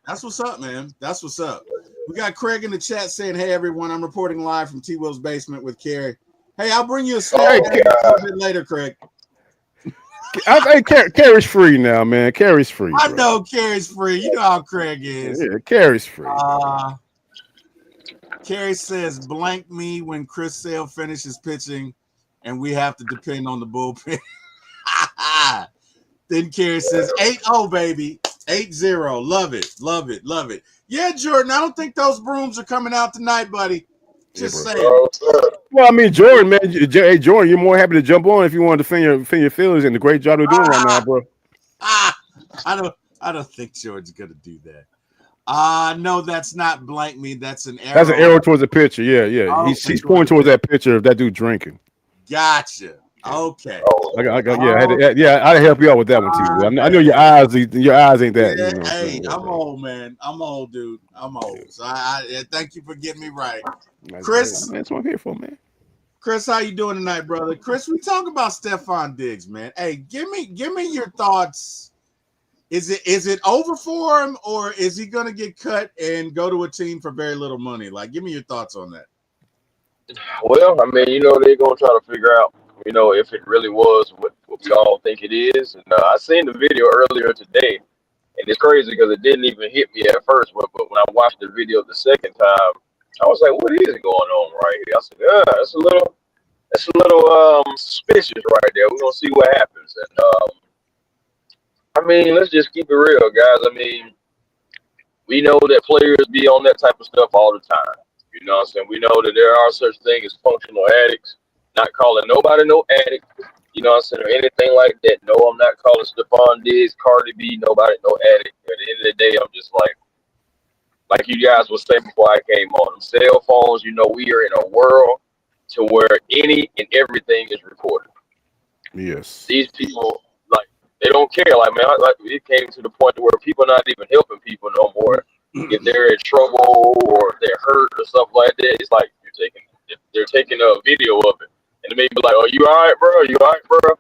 That's what's up, man. That's what's up. We got Craig in the chat saying, "Hey, everyone, I'm reporting live from T-Will's basement with Carrie." Hey, I'll bring you a snack a little bit later, Craig. I think Carrie's free now, man. Carrie's free. I Bro. know Carrie's free. You know how Craig is. Yeah, Carrie's free. Carrie says, "Blank me when Chris Sale finishes pitching, and we have to depend on the bullpen." Then Carrie says, 8-0, baby. 8-0. Love it. Love it. Love it. Yeah, Jordan, I don't think those brooms are coming out tonight, buddy. Just saying. Well, I mean, Jordan, man. Hey, Jordan, you're more happy to jump on if you want to defend your feelings and the great job they're doing right now, bro. I don't think Jordan's gonna do that. No, that's not blank me. That's an arrow. That's an arrow towards the pitcher. Yeah, yeah. Oh, He's pointing towards that pitcher of that dude drinking. Gotcha. Okay. I had to help you out with that one too. I know your eyes ain't that. Yeah, You know, hey, I'm old, man. I'm old, dude. I'm old. So I thank you for getting me right. Chris, that's what I'm here for, man. Chris, how you doing tonight, brother? Chris, we talk about Stephon Diggs, man. Hey, give me your thoughts. Is it over for him, or is he gonna get cut and go to a team for very little money? Like, give me your thoughts on that. Well, I mean, they're gonna try to figure out, if it really was what we all think it is. And I seen the video earlier today, and it's crazy because it didn't even hit me at first. But when I watched the video the second time, I was like, "What is going on right here?" I said, "Yeah, it's a little that's a little suspicious right there. We're gonna see what happens. And I mean, let's just keep it real, guys. I mean, we know that players be on that type of stuff all the time. You know what I'm saying? We know that there are such things as functional addicts. Not calling nobody no addict. You know what I'm saying? Or anything like that. No, I'm not calling Stephon Diggs, Cardi B, nobody no addict. At the end of the day, I'm just like you guys were saying before I came on. Cell phones, you know, we are in a world to where any and everything is recorded. Yes. These people, like, they don't care. Like, man, like it came to the point where people are not even helping people no more. If they're in trouble or if they're hurt or stuff like that, it's like they're taking a video of it, and it may be like, "Oh, you all right, bro? You all right, bro?"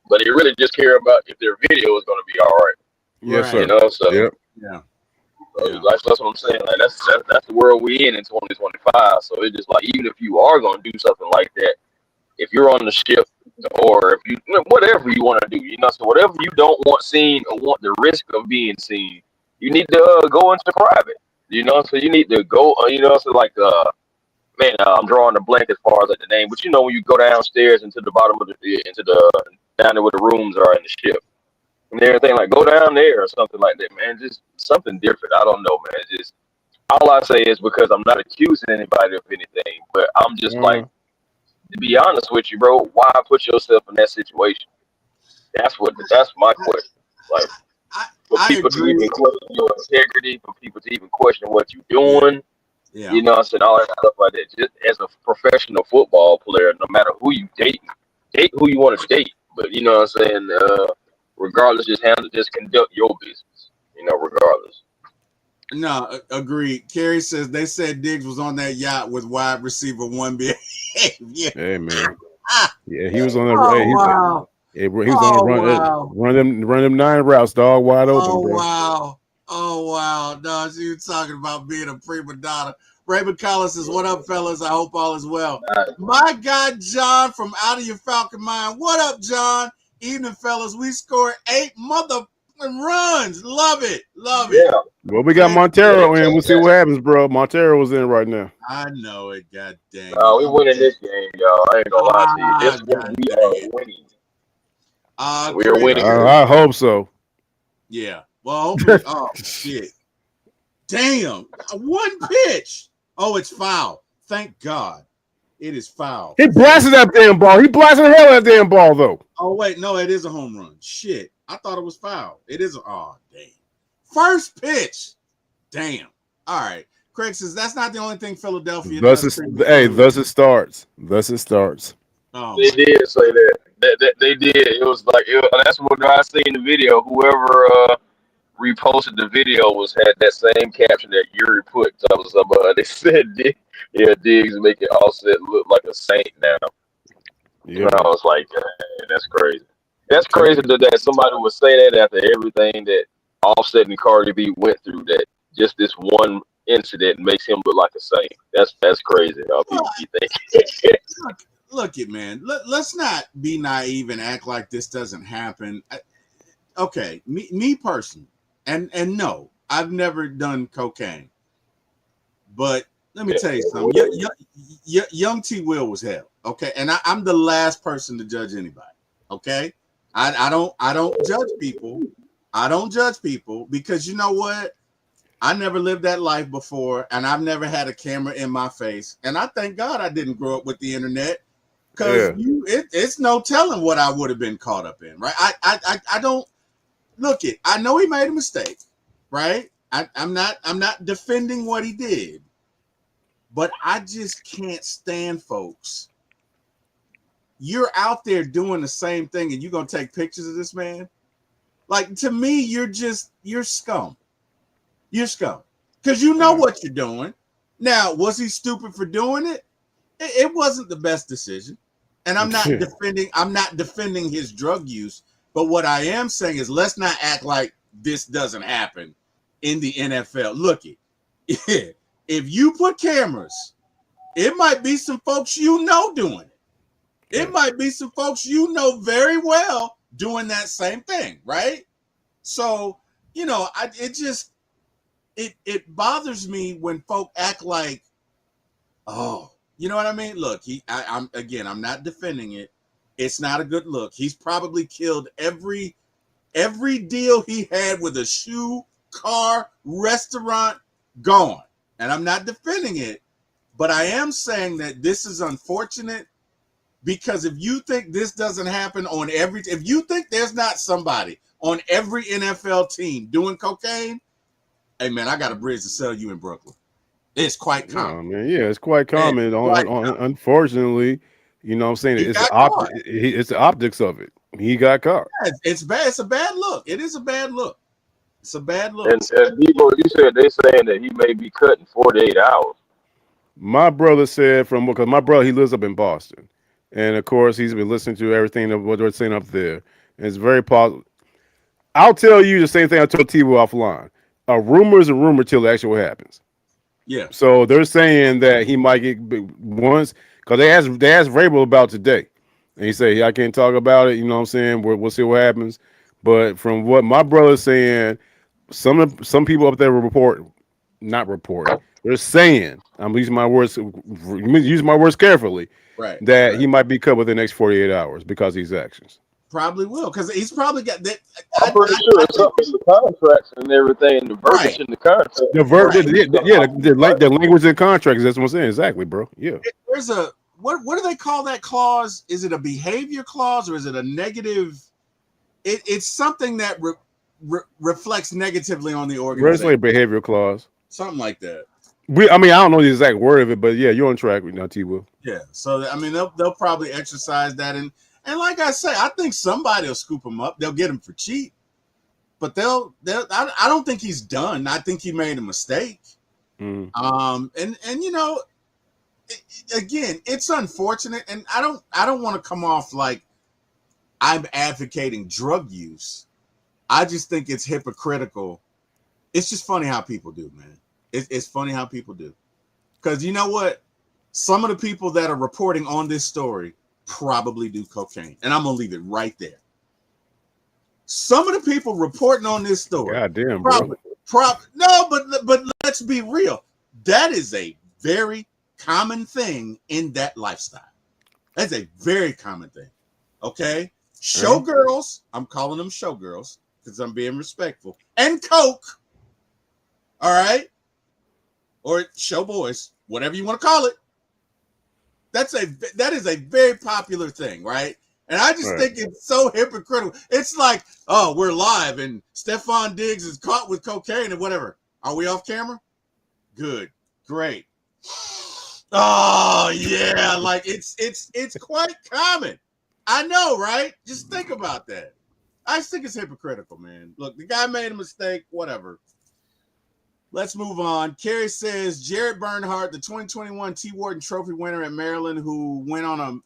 But they really just care about if their video is going to be all right. Yes, Right. You sir. know, so Yep. Yeah. that's what I'm saying. Like that's the world we in 2025. So it's just like even if you are going to do something like that, if you're on the ship or if you whatever you want to do, you know, so whatever you don't want seen or want the risk of being seen, you need to go into private. You know, so you need to go. You know, so like man, I'm drawing a blank as far as like the name, but you know when you go downstairs into the bottom of the down there where the rooms are in the ship and everything, like go down there or something like that, man. Just something different. I don't know, man. Just all I say is because I'm not accusing anybody of anything, but I'm just like, Uh, to be honest with you, bro, why put yourself in that situation? That's my question. Like I for I people to even agree. question your integrity, for people to even question what you're Yeah. doing. Yeah. You know what I'm saying? All that stuff like that. Just as a professional football player, no matter who you date who you want to date. But you know what I'm saying? Regardless, just conduct your business. You know, regardless. No, agreed. Kerry says they said Diggs was on that yacht with wide receiver 1B. Yeah. hey man. Ah, Yeah, he was on the. oh Hey, wow. he was on the Oh run. wow. Run them 9 routes, dog, wide open, Oh bro. wow. Oh wow. No, she was talking about being a prima donna. Raymond Collins says, "What up, fellas? I hope all is well." My God, John from Out of Your Falcon Mind. What up, John? Evening, fellas. We scored 8 mother runs. Love it. Love it. Yeah, Well, we got yeah, Montero in. We'll see what happens, bro. Montero was in right now. I know it. God dang it. we winning this game, y'all. I ain't gonna lie to you. Ah, This one God we dang are it. winning. We are Craig winning says, this I game. hope so. yeah. Well, hopefully. Oh, shit. Damn. One pitch. Oh, it's foul. Thank God. It is foul. He blasted that damn ball. He blasted the hell out of that damn ball, though. Oh, wait. No, it is a home run. Shit. I thought it was foul. It is. Oh, damn. First pitch. Damn. All right. Craig says that's not the only thing Philadelphia does prematurely. Thus it starts. Thus it starts. Oh, They my did say that. That they did. It was like that's what I seen the video. Whoever reposted the video had that same caption that Yuri put. So they said, "Yeah, Diggs making Offset look like a saint now." Yeah, And I man. was like, "That's crazy. That's Tell crazy you. that somebody would say that after everything that Offset and Cardi B went through. That just this one incident makes him look like a saint. That's crazy. How God. people be thinking." Look it, man. Let's not be naive and act like this doesn't happen. Okay, me personally, and no, I've never done cocaine, but let me Yeah. tell you something. Young T-Will was hell. Okay, and I'm the last person to judge anybody. Okay, I don't judge people. I don't judge people because you know what? I never lived that life before, and I've never had a camera in my face. And I thank God I didn't grow up with the internet because Yeah. it's no telling what I would have been caught up in. Right? I don't look it. I know he made a mistake. Right? I'm not defending what he did, but I just can't stand folks. You're out there doing the same thing, and you're gonna take pictures of this man. Like to me, you're scum. You're scum because you know what you're doing. Now, was he stupid for doing it? It wasn't the best decision, and I'm not defending. I'm not defending his drug use. But what I am saying is, let's not act like this doesn't happen in the NFL. Look it, if you put cameras, it might be some folks you know doing it. It might be some folks you know very well doing that same thing, right? So, it bothers me when folk act like, oh, You know what I mean? Look, I'm not defending it. It's not a good look. He's probably killed every deal he had with a shoe, car, restaurant, gone. And I'm not defending it, but I am saying that this is unfortunate because if you think this doesn't happen on if you think there's not somebody on every NFL team doing cocaine, hey man, I got a bridge to sell you in Brooklyn. It's quite common. No, man, yeah, it's quite common. Quite Unfortunately, you know what I'm saying? He got caught. It's the optics of it. He got caught. It's bad. It's a bad look. It is a bad look. It's a bad look. And Debo, you said they saying that he may be cut in 48 hours. My brother said because my brother, he lives up in Boston, and of course he's been listening to everything that what they're saying up there. And it's very positive. I'll tell you the same thing I told T-Wil offline. A rumor is a rumor till it actually happens. Yeah. So they're saying that he might get once because they asked Vrabel about today, and he said I can't talk about it. You know what I'm saying? We'll see what happens. But from what my brother's saying, some people up there not reporting. They're saying I'm using my words carefully. Right. That he might be cut within the next 48 hours because of these actions. Probably will because he's probably got that. I'm pretty sure it's up in the contracts and everything. The verbiage in the contract. The language in contracts. That's what I'm saying. Exactly, bro. Yeah. There's a what do they call that clause? Is it a behavior clause or is it a negative? It's something that reflects negatively on the organization. Like behavioral clause. Something like that. I don't know the exact word of it, but yeah, you're on track with now, T-Wil. Yeah. So I mean, they'll probably exercise that and like I say, I think somebody will scoop him up. They'll get him for cheap, but I don't think he's done. I think he made a mistake. Mm. And you know, again, it's unfortunate, and I don't want to come off like I'm advocating drug use. I just think it's hypocritical. It's just funny how people do, man. It's funny how people do, because you know what? Some of the people that are reporting on this story probably do cocaine, and I'm gonna leave it right there. Some of the people reporting on this story, goddamn, bro. No, but let's be real. That is a very common thing in that lifestyle. That's a very common thing. Okay, showgirls. I'm calling them showgirls because I'm being respectful. And coke. All right, or show boys, whatever you want to call it. That is a very popular thing, right? And I just think it's so hypocritical. It's like, oh, we're live and Stephon Diggs is caught with cocaine and whatever. Are we off camera? Good, great. Oh yeah, like it's quite common. I know, right? Just think about that. I just think it's hypocritical, man. Look, the guy made a mistake. Whatever. Let's move on. Kerry says Jared Bernhardt, the 2021 T. Wharton Trophy winner at Maryland, who went on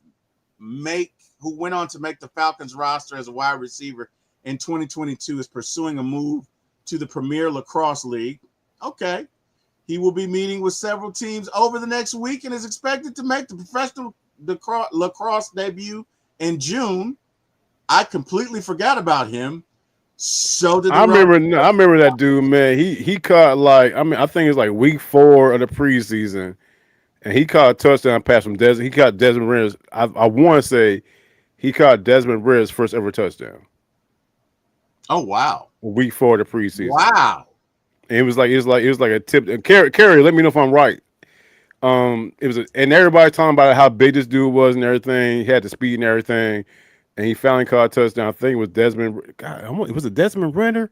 to make the Falcons roster as a wide receiver in 2022, is pursuing a move to the Premier Lacrosse League. Okay. He will be meeting with several teams over the next week and is expected to make the professional lacrosse debut in June. I completely forgot about him. So did I remember that dude, man. He caught I think it's like week 4 of the preseason, and he caught a touchdown pass from Desmond. He caught Desmond Ritter's. I want to say he caught Desmond Ritter's first ever touchdown. Oh wow! Week 4 of the preseason. Wow! And it was like a tip. And Kerry, let me know if I'm right. And everybody talking about how big this dude was and everything. He had the speed and everything. And he finally caught a touchdown. I think it was Desmond. God, was it Desmond Ritter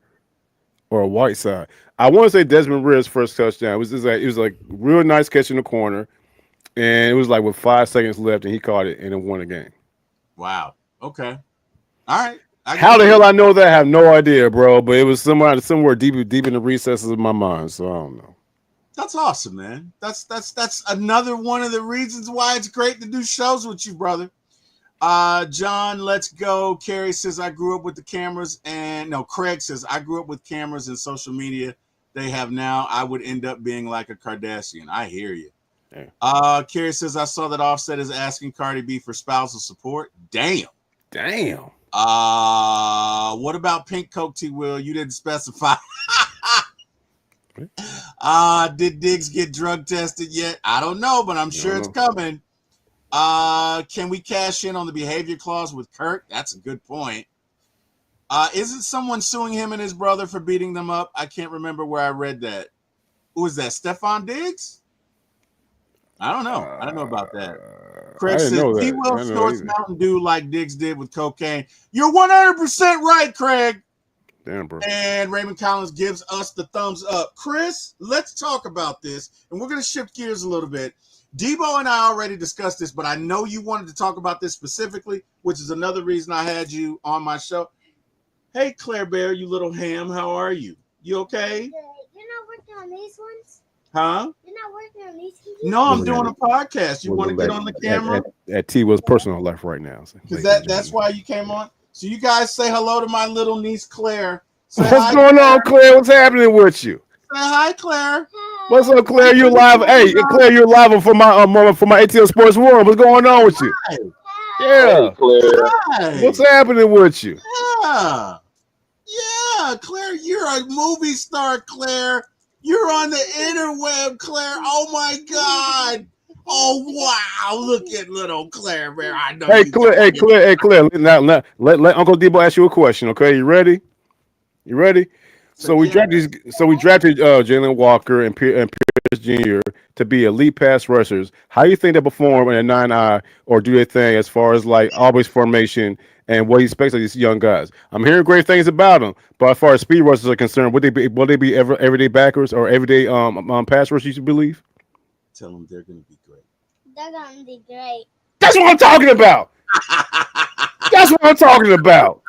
or a Whiteside? I want to say Desmond Ritter's first touchdown. It was like real nice catch in the corner, and it was like with 5 seconds left, and he caught it and it won the game. Wow. Okay. All right. How the hell I know that? I have no idea, bro. But it was somewhere deep in the recesses of my mind. So I don't know. That's awesome, man. That's another one of the reasons why it's great to do shows with you, brother. John, let's go. Kerry says I grew up with the cameras, Craig says I grew up with cameras and social media they have now. I would end up being like a Kardashian. I hear you. Yeah. Kerry says I saw that Offset is asking Cardi B for spousal support. Damn. What about pink Coke, T-Will? You didn't specify. Did Diggs get drug tested yet? I don't know, but I'm sure it's coming. Can we cash in on the behavior clause with Kirk? That's a good point. Isn't someone suing him and his brother for beating them up? I can't remember where I read that. Who was that? Stephon Diggs? I don't know. I don't know about that. Craig says T-Will snorts Mountain Dew like Diggs did with cocaine. You're 100% right, Craig. Damn, bro. And Raymond Collins gives us the thumbs up. Chris, let's talk about this. And we're going to shift gears a little bit. Deboe and I already discussed this, but I know you wanted to talk about this specifically, which is another reason I had you on my show. Hey, Claire Bear, you little ham. How are you? You okay? You're not working on these ones? Huh? You're not working on these ones? No, I'm doing a podcast. You want to get on the camera? At T-Will's personal life right now. Because that's why you came on. So you guys say hello to my little niece, Claire. What's going on, Claire? What's happening with you? Say hi, Claire. What's up, Claire? You live? Hey, Claire, you're live for my ATL Sports Forum. What's going on with you? Hi. Yeah. Hey, Claire. Hi. What's happening with you? Yeah, Claire, you're a movie star, Claire. You're on the interweb, Claire. Oh my God. Oh wow. Look at little Claire, man. I know. Hey, Claire. Now, let Uncle Deboe ask you a question, okay? You ready? So we drafted Jalen Walker and Pierce Jr. to be elite pass rushers. How do you think they perform in a 9-eye, or do they think as far as like always formation and what he expects of these young guys? I'm hearing great things about them, but as far as speed rushers are concerned, will they be everyday backers or everyday pass rushers? You believe? Tell them they're going to be great. They're going to be great. That's what I'm talking about. That's what I'm talking about.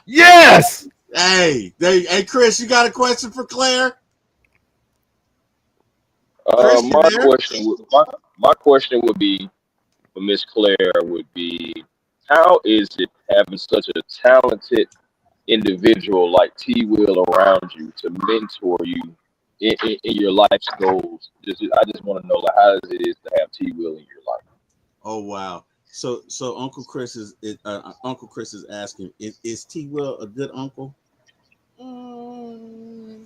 Yes. Hey, Chris, you got a question for Claire? My question would be for Miss Claire would be, how is it having such a talented individual like T-Will around you to mentor you in your life's goals? I just want to know, like, how it is to have T-Will in your life. Oh wow! So Uncle Chris is asking, is T-Will a good uncle? Come on!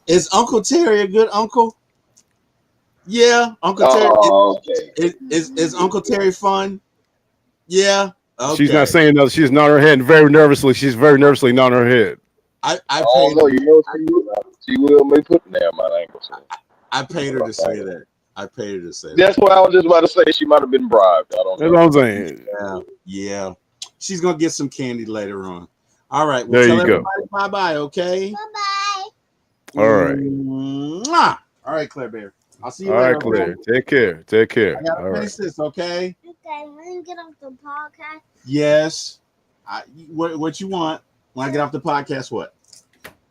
Is Uncle Terry a good uncle? Yeah, Uncle Terry. Okay. Is Uncle Terry fun? Yeah. Okay. She's not saying that. She's nodding her head very nervously. She's very nervously nodding her head. I T-Will may put there, my ankle. I paid her to say that. That's what I was just about to say. She might have been bribed. I don't know. That's what I'm saying. Yeah. She's gonna get some candy later on. All right. Well, there tell you go. everybody bye-bye, okay? Bye-bye. All right. Mwah. All right, Claire Bear. I'll see you later. All right, Claire. Okay? Take care. I gotta finish this, okay? Okay, when you get off the podcast. Yes. What you want? When I get off the podcast, what?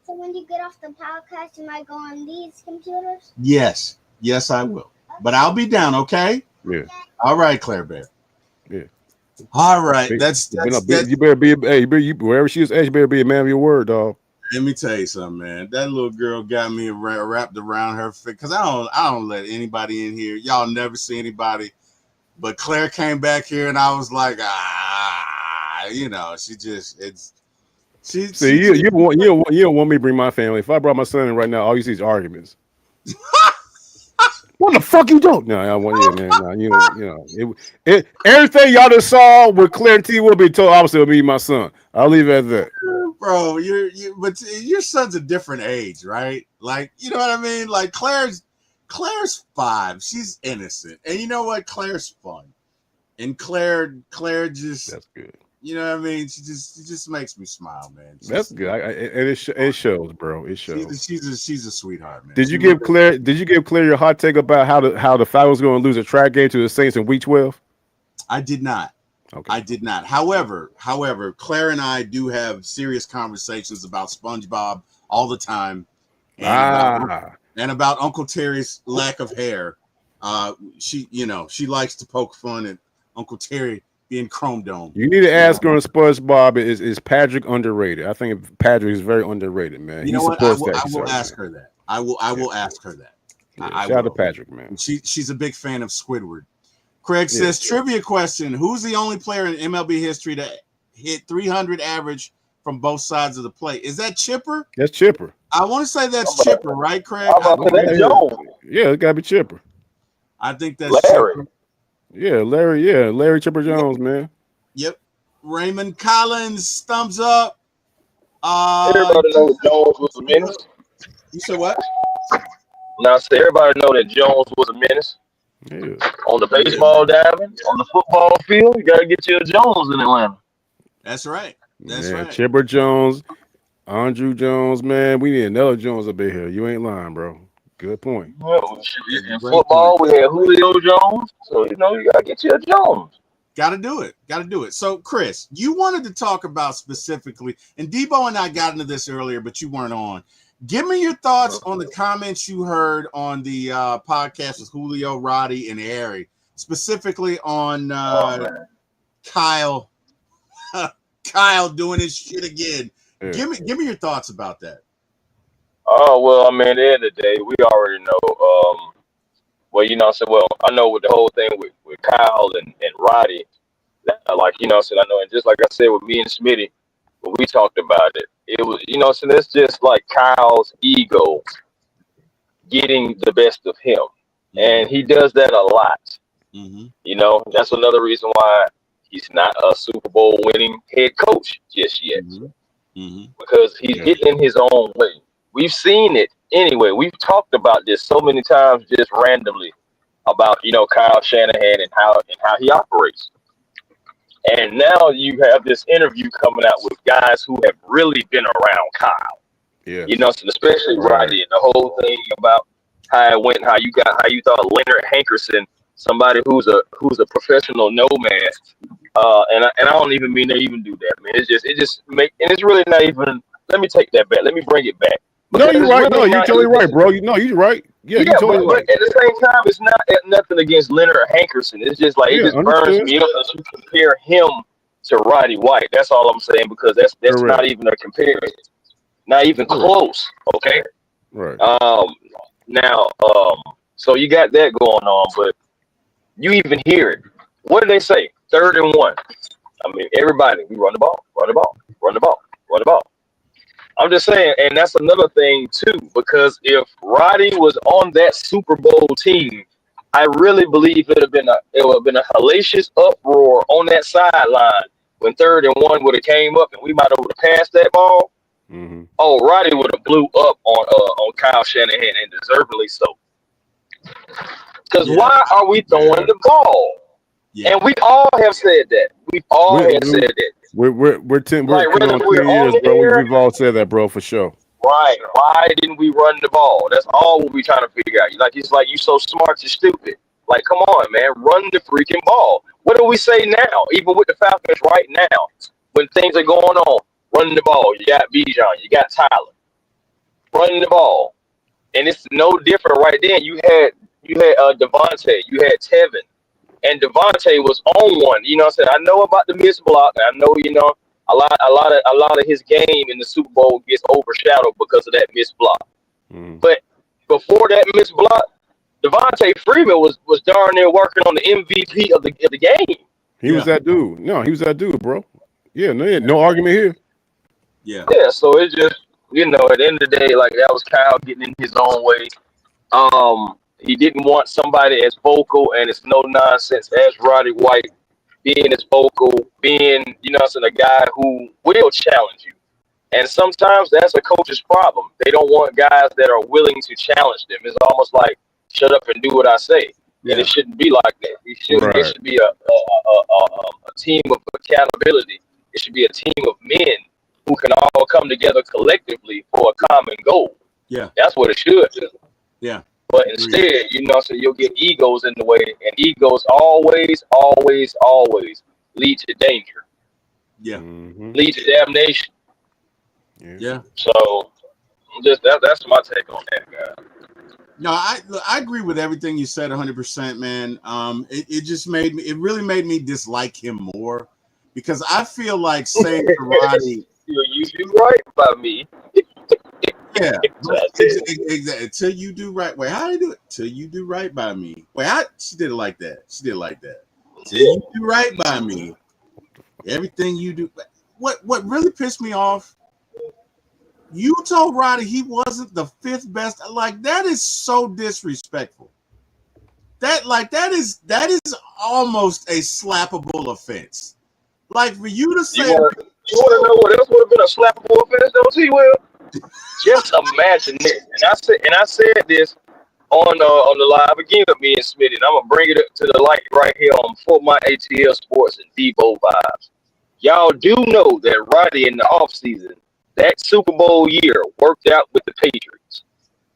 So when you get off the podcast, you might go on these computers? Yes, I will. But I'll be down, okay? Yeah. All right, Claire Bear. Yeah. All right. That's you better be wherever she is at, you better be a man of your word, dog. Let me tell you something, man. That little girl got me wrapped around her face because I don't let anybody in here. Y'all never see anybody. But Claire came back here and I was like, you don't want me to bring my family. If I brought my son in right now, all you see is arguments. What the fuck you doing? No, I want you, man. Everything y'all just saw with Claire T will be told opposite of me and my son. I'll leave it at that. Bro, but your son's a different age, right? Like, you know what I mean? Like Claire's 5. She's innocent. And you know what? Claire's fun. And Claire just, that's good. You know what I mean? She just makes me smile, man. That's good. And it shows, bro. It shows. She's a sweetheart, man. Did you give Claire your hot take about how the Falcons going to lose a track game to the Saints in Week 12? I did not. Okay. I did not. However, Claire and I do have serious conversations about SpongeBob all the time, and about Uncle Terry's lack of hair. She likes to poke fun at Uncle Terry being Chrome Dome. You need to ask her on SpongeBob, is Patrick underrated? I think Patrick is very underrated, man. You know what? I will ask her that. I will ask her that. Yeah, shout out to Patrick, man. She's a big fan of Squidward. Craig says, trivia question. Who's the only player in MLB history to hit 300 average from both sides of the plate? Is that Chipper? That's Chipper. I want to say that's Chipper, right, Craig? That's Jones. Yeah, it got to be Chipper. I think that's Larry. Chipper. Yeah, Larry. Yeah, Larry Chipper Jones, man. Yep. Raymond Collins, thumbs up. Everybody knows Jones was a menace. You said what? Now, so everybody know that Jones was a menace. Yeah. On the baseball diamond, on the football field, you got to get you a Jones in Atlanta. That's right. That's right. Chipper Jones, Andrew Jones, man. We need another Jones up in here. You ain't lying, bro. Good point. Well, in football, we had Julio Jones, so you got to get you a Jones. Got to do it. Got to do it. So, Chris, you wanted to talk about specifically, and Deboe and I got into this earlier, but you weren't on. Give me your thoughts on the comments you heard on the podcast with Julio, Roddy, and Harry, specifically on Kyle doing his shit again. Yeah. Give me your thoughts about that. Oh, well, I mean, at the end of the day, we already know. I know with the whole thing with Kyle and Roddy, I know, and just like I said with me and Smitty, when we talked about it, it was, that's just like Kyle's ego getting the best of him. And he does that a lot. Mm-hmm. That's another reason why he's not a Super Bowl winning head coach just yet. Mm-hmm. Because he's getting in his own way. We've seen it anyway. We've talked about this so many times just randomly about, Kyle Shanahan and how he operates. And now you have this interview coming out with guys who have really been around Kyle. Yeah. Especially Roddy and the whole thing about how it went, how you thought Leonard Hankerson, somebody who's a professional nomad, and I don't even mean to even do that, man. It's really not even. Let me take that back. Let me bring it back. No, you're right. No, you're totally right, bro. You're right. Yeah, you're totally right. But at the same time, it's not nothing against Leonard Hankerson. It's just like it just burns me up that you compare him to Roddy White. That's all I'm saying, because that's not even a comparison, not even close. Okay. Right. So you got that going on, but you even hear it. What do they say? 3rd and 1. I mean, everybody, we run the ball, run the ball, run the ball, run the ball. I'm just saying, and that's another thing too, because if Roddy was on that Super Bowl team, I really believe it would have been a hellacious uproar on that sideline when 3rd and 1 would have came up and we might have passed that ball. Mm-hmm. Oh, Roddy would have blew up on Kyle Shanahan, and deservedly so. Because why are we throwing the ball? Yeah. And we all have said that. We've all said that. We're 10 years, bro. We've all said that, bro, for sure. Right. Why didn't we run the ball? That's all we're trying to figure out. It's like you so smart, you're stupid. Like, come on, man, run the freaking ball. What do we say now? Even with the Falcons right now, when things are going on, run the ball. You got Bijan, you got Tyler. Run the ball. And it's no different right then. You had Devontae, you had Tevin. And Devontae was on one. I know about the missed block. I know, a lot of his game in the Super Bowl gets overshadowed because of that missed block. Mm. But before that missed block, Devontae Freeman was darn near working on the MVP of the game. He was that dude. No, he was that dude, bro. Yeah, no argument here. Yeah. Yeah, so it's just, at the end of the day, like, that was Kyle getting in his own way. He didn't want somebody as vocal and it's no nonsense as Roddy White being as vocal, being, a guy who will challenge you. And sometimes that's a coach's problem. They don't want guys that are willing to challenge them. It's almost like, shut up and do what I say. Yeah. And it shouldn't be like that. It should be a team of accountability. It should be a team of men who can all come together collectively for a common goal. Yeah. That's what it should do. Yeah. But instead, so you'll get egos in the way, and egos always lead to danger. Yeah. Mm-hmm. Lead to damnation. Yeah. So that's my take on that, guy. No, I agree with everything you said 100%, man. It really made me dislike him more, because I feel like saying to Roddy, you right by me. Yeah. So I said, Exactly. Until you do right. Wait, how do you do it? Till you do right by me. Wait, she did it like that. She did it like that. Till yeah, you do right by me. Everything you do. What really pissed me off, you told Roddy he wasn't the fifth best. Like, that is so disrespectful. That is almost a slappable offense. Like, for you to you say, want to know what else would have been a slappable offense though, T-Will? Just imagine this. And I said this on the live again with me and Smitty, and I'm gonna bring it up to the light right here on For My ATL Sports and Deboe Vibes. Y'all do know that Roddy in the offseason, that Super Bowl year, worked out with the Patriots.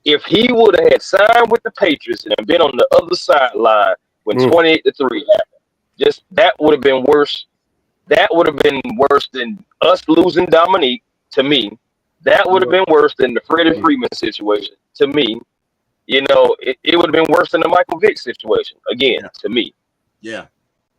If he would have had signed with the Patriots and been on the other sideline when 28-3 happened, just that would have been worse. That would have been worse than us losing Dominique to me. That would have been worse than the Freddie Freeman situation to me. You know, it would have been worse than the Michael Vick situation again to me. yeah.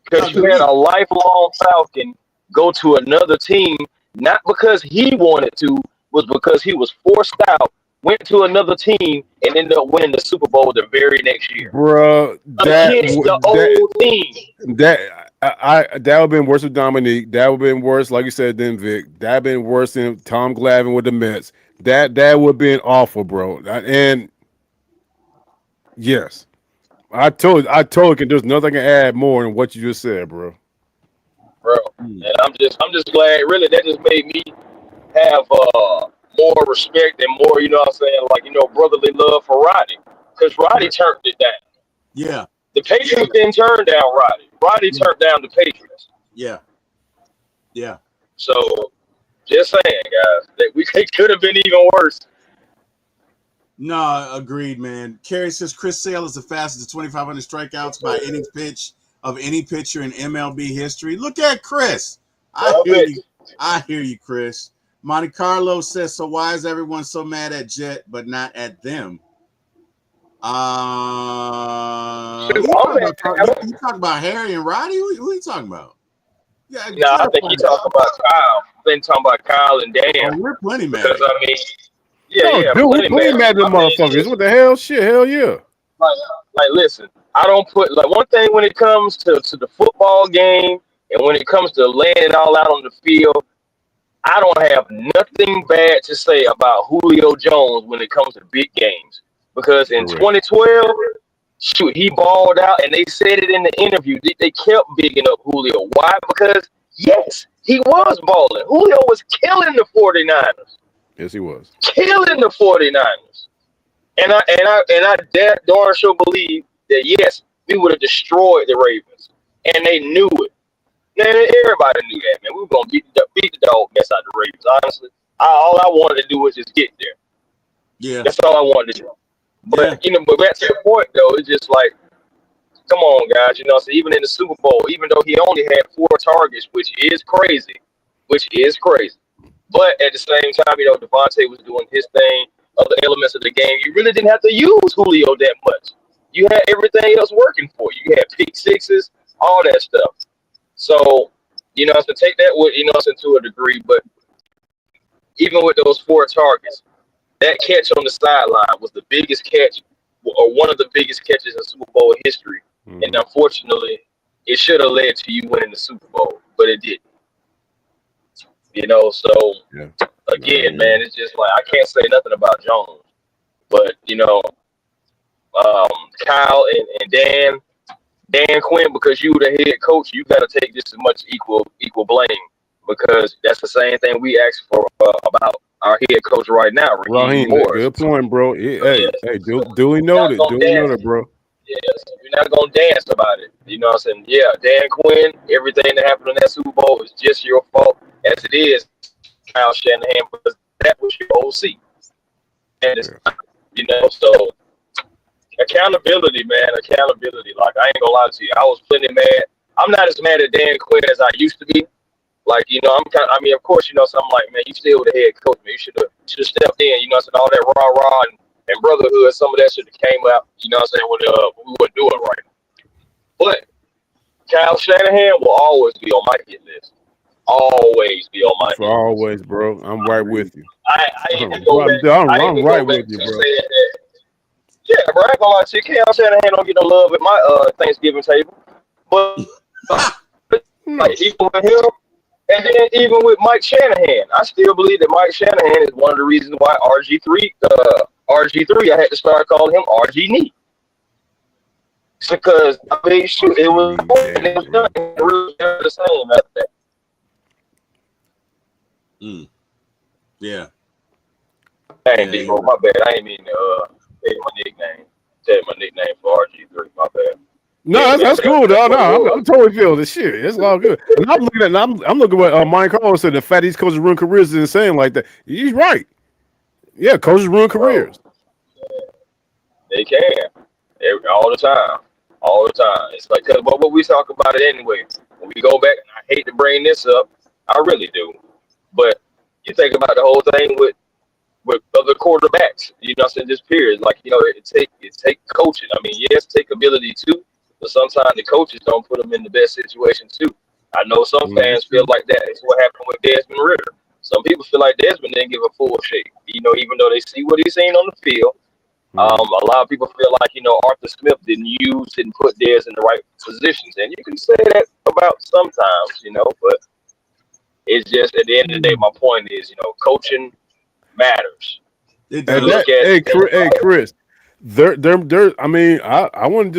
Because you had a lifelong Falcon go to another team, not because he wanted to, was because he was forced out, went to another team, and ended up winning the Super Bowl the very next year. Bro, Against the old team. That would have been worse with Dominique. That would have been worse, like you said, than Vic. That would have been worse than Tom Glavine with the Mets. That would have been awful, bro. And yes, I told you, there's nothing I can add more than what you just said, bro. And I'm just glad. Really, that just made me have more respect and more, you know what I'm saying, like, you know, brotherly love for Roddy, because Roddy turned it down. Yeah. The Patriots didn't turn down Roddy. Roddy turned down the Patriots. Yeah. Yeah. So, just saying, guys, that it could have been even worse. No, agreed, man. Kerry says Chris Sale is the fastest to 2,500 strikeouts by innings pitch of any pitcher in MLB history. Look at Chris. I hear you, Chris. Monte Carlo says, so why is everyone so mad at Jet but not at them? You talk about Harry and Roddy? Who are you talking about? Yeah, no, I think he's talking about Kyle. I've been talking about Kyle and Dan. Oh, we're plenty mad. Because, I mean, dude, we're plenty mad at them motherfuckers. What the hell? Shit, hell yeah. Like, listen, I don't put, like, one thing when it comes to the football game and when it comes to laying it all out on the field, I don't have nothing bad to say about Julio Jones when it comes to big games. Because in 2012, shoot, he balled out, and they said it in the interview. They kept bigging up Julio. Why? Because, yes, he was balling. Julio was killing the 49ers. Yes, he was. Killing the 49ers. And I darn sure believe that, yes, we would have destroyed the Ravens. And they knew it. Man, everybody knew that, man. We were going to beat the dog mess out of the Ravens, honestly. All I wanted to do was just get there. Yeah. That's all I wanted to do. But, you know, but back to the point, though, it's just like, come on, guys. You know, so even in the Super Bowl, even though he only had 4 targets, which is crazy. But at the same time, you know, Devontae was doing his thing, other elements of the game. You really didn't have to use Julio that much. You had everything else working for you. You had pick sixes, all that stuff. So, you know, so take that with, you know, to a degree. But even with those 4 targets, that catch on the sideline was the biggest catch, or one of the biggest catches in Super Bowl history. Mm-hmm. And unfortunately, it should have led to you winning the Super Bowl, but it didn't. You know, so again, man, it's just like I can't say nothing about Jones, but you know, Kyle and Dan Quinn, because you the head coach, you got to take just as much equal blame, because that's the same thing we asked for about our head coach right now, Raheem. Good point, bro. Hey, duly noted, bro. Yes, you're not gonna dance about it. You know what I'm saying? Yeah, Dan Quinn, everything that happened in that Super Bowl is just your fault, as it is Kyle Shanahan, because that was your OC. And it's, you know, so accountability, man, accountability. Like, I ain't gonna lie to you, I was plenty mad. I'm not as mad at Dan Quinn as I used to be. Like, you know, I mean, of course, you know, so I'm like, man, you still the head coach, man. You should have stepped in, you know, so all that rah-rah and brotherhood, some of that should have came out, you know what I'm saying, when we weren't doing right. But Kyle Shanahan will always be on my hit list. always be on my For heels. always, bro. I'm right with you. I even go back. I I'm even right go back with you, to bro. saying that. Yeah, bro. I ain't gonna lie to you. Cam Shanahan don't get no love at my Thanksgiving table, but No. like even with him, and then even with Mike Shanahan, I still believe that Mike Shanahan is one of the reasons why RG3, I had to start calling him RG Knee. Because I mean, shoot, it was and it Damn, was done. bro. It really never the same after that. Yeah. Dang, Yeah. Debo, my bad. I ain't mean to say my nickname. Say my nickname for RG3. My bad. No, Yeah, man, that's but cool, that's dog. No, what it I'm was. totally feeling this shit. It's all good. And I'm looking at what Mike Collins said. The fact these coaches ruin careers is insane like that. He's right. Yeah, coaches ruin Bro, careers. they can. All the time. All the time. It's like, cause what we talk about it anyway. When we go back, and I hate to bring this up, I really do. But you think about the whole thing with other quarterbacks, you know what I'm saying, this period. Like, you know, it take coaching. I mean, yes, take ability too, but sometimes the coaches don't put them in the best situation too. I know some fans feel like that. It's what happened with Desmond Ritter. Some people feel like Desmond didn't give a full shake. You know, even though they see what he's saying on the field, a lot of people feel like, you know, Arthur Smith didn't put theirs in the right positions. And you can say that about sometimes, you know, but it's just at the end of the day, my point is, you know, coaching matters. It And does. You that, look at things Hey, like, Chris, I mean, I wouldn't,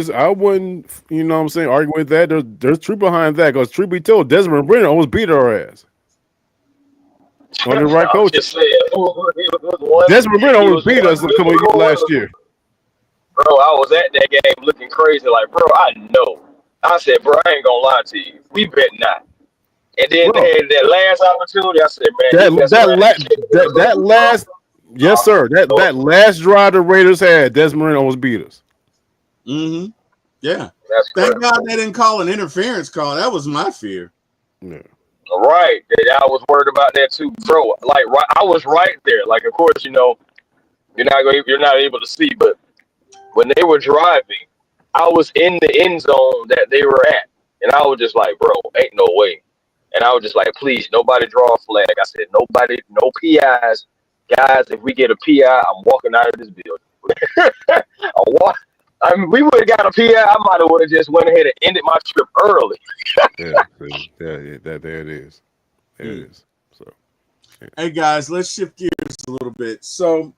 you know what I'm saying, argue with that. There's truth behind that because truth be told, Desmond Brennan almost beat our ass on the right I'm coaches. just saying, he was one, Desmond Brennan he almost was beat one us a couple of years last good year. bro. I was at that game looking crazy, like, bro, I know. I said, bro, I ain't gonna lie to you. We bet not. And then they Bro, had that last opportunity. I said, man, he that messed that around la- and kicked that it. last yes, sir. That last drive the Raiders had, Desmond Brennan almost beat us. Mm-hmm. Yeah. That's Thank correct. God they didn't call an interference call. That was my fear. Yeah. Right. I was worried about that too, bro. Like, right, I was right there. Like, of course, you know, you're not able to see, but when they were driving, I was in the end zone that they were at, and I was just like, bro, ain't no way. And I was just like, please, nobody draw a flag. I said, nobody, no PIs, guys. If we get a PI, I'm walking out of this building. I walk. I mean, we would have got a PI. I might have would have just went ahead and ended my trip early. Yeah, see, there it is. There it is. So, yeah. Hey guys, let's shift gears a little bit. So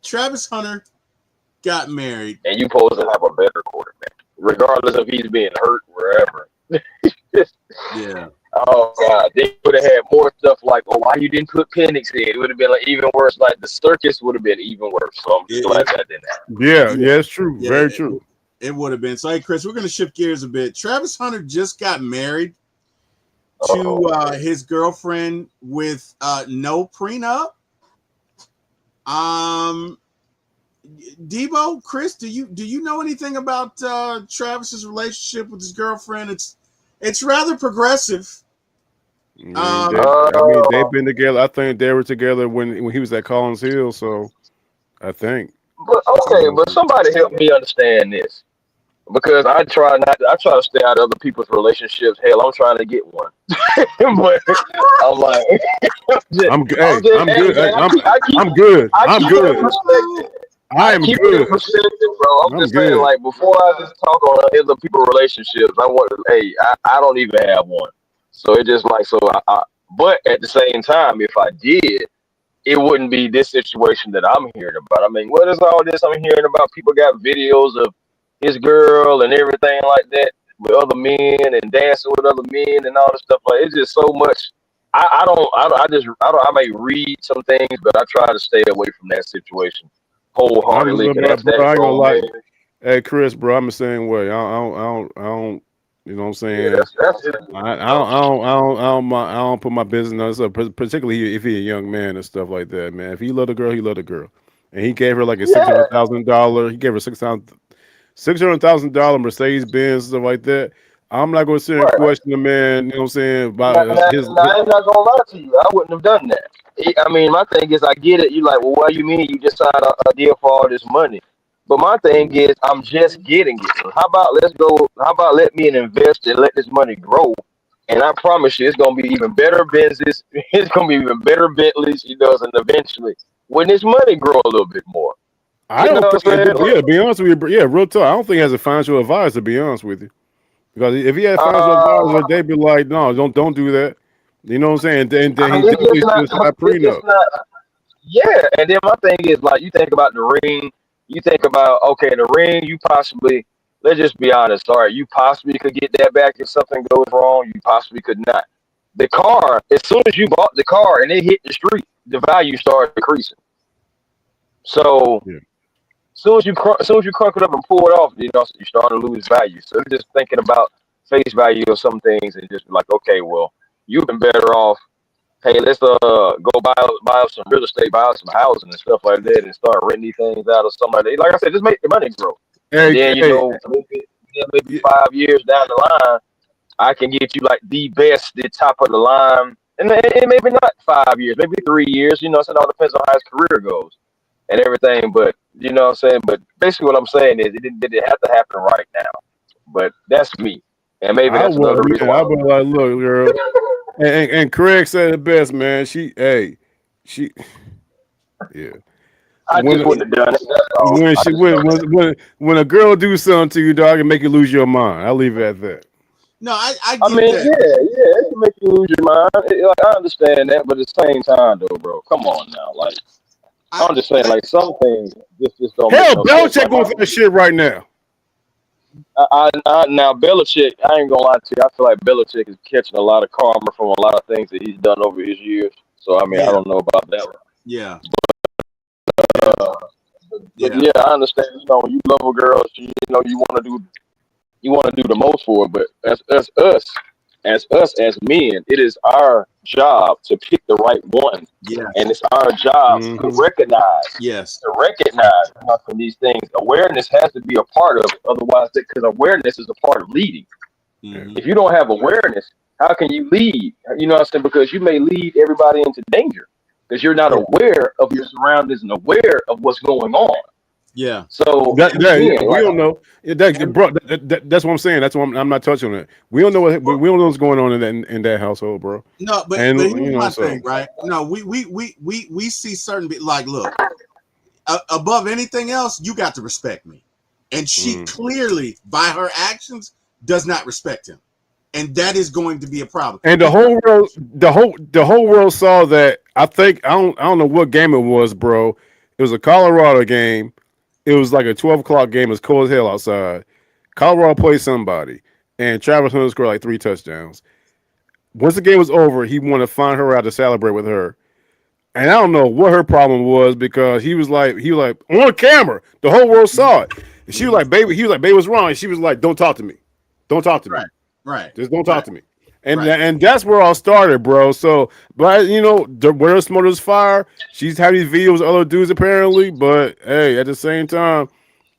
Travis Hunter got married. And you supposed to have a better quarterback, regardless if he's being hurt wherever. Yeah. Oh God, they would have had more stuff like, "Oh, why you didn't put Penix in?" It would have been like even worse. Like the circus would have been even worse. So I'm just glad that didn't happen. Yeah, it's true. Yeah, Very true. it would have been. So hey Chris, we're gonna shift gears a bit. Travis Hunter just got married to his girlfriend with no prenup. Debo, Chris, do you know anything about Travis's relationship with his girlfriend? It's rather progressive. I mean, they've been together. I think they were together when he was at Collins Hill. So I think. But okay, but somebody help me understand this. Because I try to stay out of other people's relationships. Hell, I'm trying to get one, but I'm like, I'm good. I'm Hey, just, I'm hey, good. Hey, man, I'm good. I I'm keep it in good. perspective. I I am keep it in good. perspective, bro. I'm I'm just saying, good. like, before I just talk on other people's relationships, I want, hey, I don't even have one. So it just like, but at the same time, if I did, it wouldn't be this situation that I'm hearing about. I mean, what is all this I'm hearing about? People got videos of his girl and everything like that with other men and dancing with other men and all this stuff. Like, it's just so much. I may read some things, but I try to stay away from that situation I'm wholeheartedly because just, bro, that's I ain't gonna grown lie. man. Hey, Chris, bro, I'm the same way. I don't. You know what I'm Yeah, saying? that's it. I don't put my business on stuff, particularly if he's a young man and stuff like that, man. If he loved a girl, he loved a girl, and he gave her like a Yeah, $600,000. He gave her $600,000 Mercedes Benz stuff like that. I'm not going to sit and right. question the man. You know what I'm saying Now, about now, his. now, I'm not gonna lie to you. I wouldn't have done that. I mean, my thing is, I get it. You like, well, what do you mean you just signed a deal for all this money? But my thing is, I'm just getting it. So how about let's go? How about let me invest and let this money grow, And I promise you, it's gonna be even better Benzes. It's gonna be even better Bentleys. And eventually, when this money grow a little bit more, I you know don't what think. I'm saying? Yeah, to be honest with you, yeah, real talk. I don't think he has a financial advisor. To be honest with you, because if he had a financial Uh, advisor, they'd be like, "No, don't do that." You know what I'm saying? And then I he mean, it's definitely just not. should sign It's just prenup. not. Yeah, and then my thing is like you think about the ring, you think about okay, the ring, you possibly let's just be honest, all right, you possibly could get that back if something goes wrong, you possibly could not. The car, as soon as you bought the car and it hit the street, the value started decreasing. So Yeah. as soon as you crunk it up and pull it off, you start to lose value. So you're just thinking about face value of some things and just be like, okay, well, you've been better off. Hey, let's go buy up some real estate, buy up some housing and stuff like that, and start renting these things out or something like that. Like I said, just make the money grow, and Hey, then hey, maybe 5 years down the line, I can get you like the best, the top of the line, and maybe not 5 years, maybe 3 years. So it all depends on how his career goes and everything. But you know what I'm saying. But basically, what I'm saying is, it have to happen right now. But that's me, and maybe I that's another was, reason man. why. I was like, look, girl. And Craig said it best, man. She, yeah. I When just wouldn't have done it. That's all. when I she just know that. when a girl do something to you, dog, and make you lose your mind. I'll leave it at that. No, I I get mean, that. yeah, it can make you lose your mind. Like I understand that, but at the same time, though, bro, come on now. Like I I'm just saying, that like some things just don't make Hell, no sense. Belichick going through that shit right now. Now Belichick, I ain't gonna lie to you. I feel like Belichick is catching a lot of karma from a lot of things that he's done over his years. So I mean, I yeah, don't know about that. yeah, yeah, Uh, but yeah. yeah, I understand. When you love a girl, you want to do the most for it. But as men, it is our job to pick the right one, and Yes, it's our job to Hmm. recognize yes. from these things. Awareness has to be a part of it, otherwise, because awareness is a part of leading. Yeah. Hmm. If you don't have awareness, how can you lead? You know what I'm saying? Because you may lead everybody into danger because you're not Yeah. aware of your surroundings and aware of what's going on. Yeah. So Yeah, again, we like, don't know. Yeah, bro, that's what I'm saying. That's why I'm not touching on it. We don't know Well, we don't know what's going on in that household, bro. no, And but here's my so thing, right? No, we see certain like, look, above anything else, you got to respect me, and she mm. clearly, by her actions, does not respect him, and that is going to be a problem And the because whole world, the whole world saw that. I don't know what game it was, bro. It was a Colorado game. It was like a 12 o'clock game. It's cold as hell outside. Colorado played somebody, and Travis Hunter scored like 3 touchdowns. Once the game was over, he wanted to find her out to celebrate with her. And I don't know what her problem was because he was like on camera. The whole world saw it. And she was Mhm. like, baby, he was like, baby, what's wrong? And she was like, don't talk to me. Don't talk to me. Right, right, Just don't talk right, to me. And right. and that's where all started, bro. So, but where smoke is fire. She's had these videos with other dudes apparently, but hey, at the same time,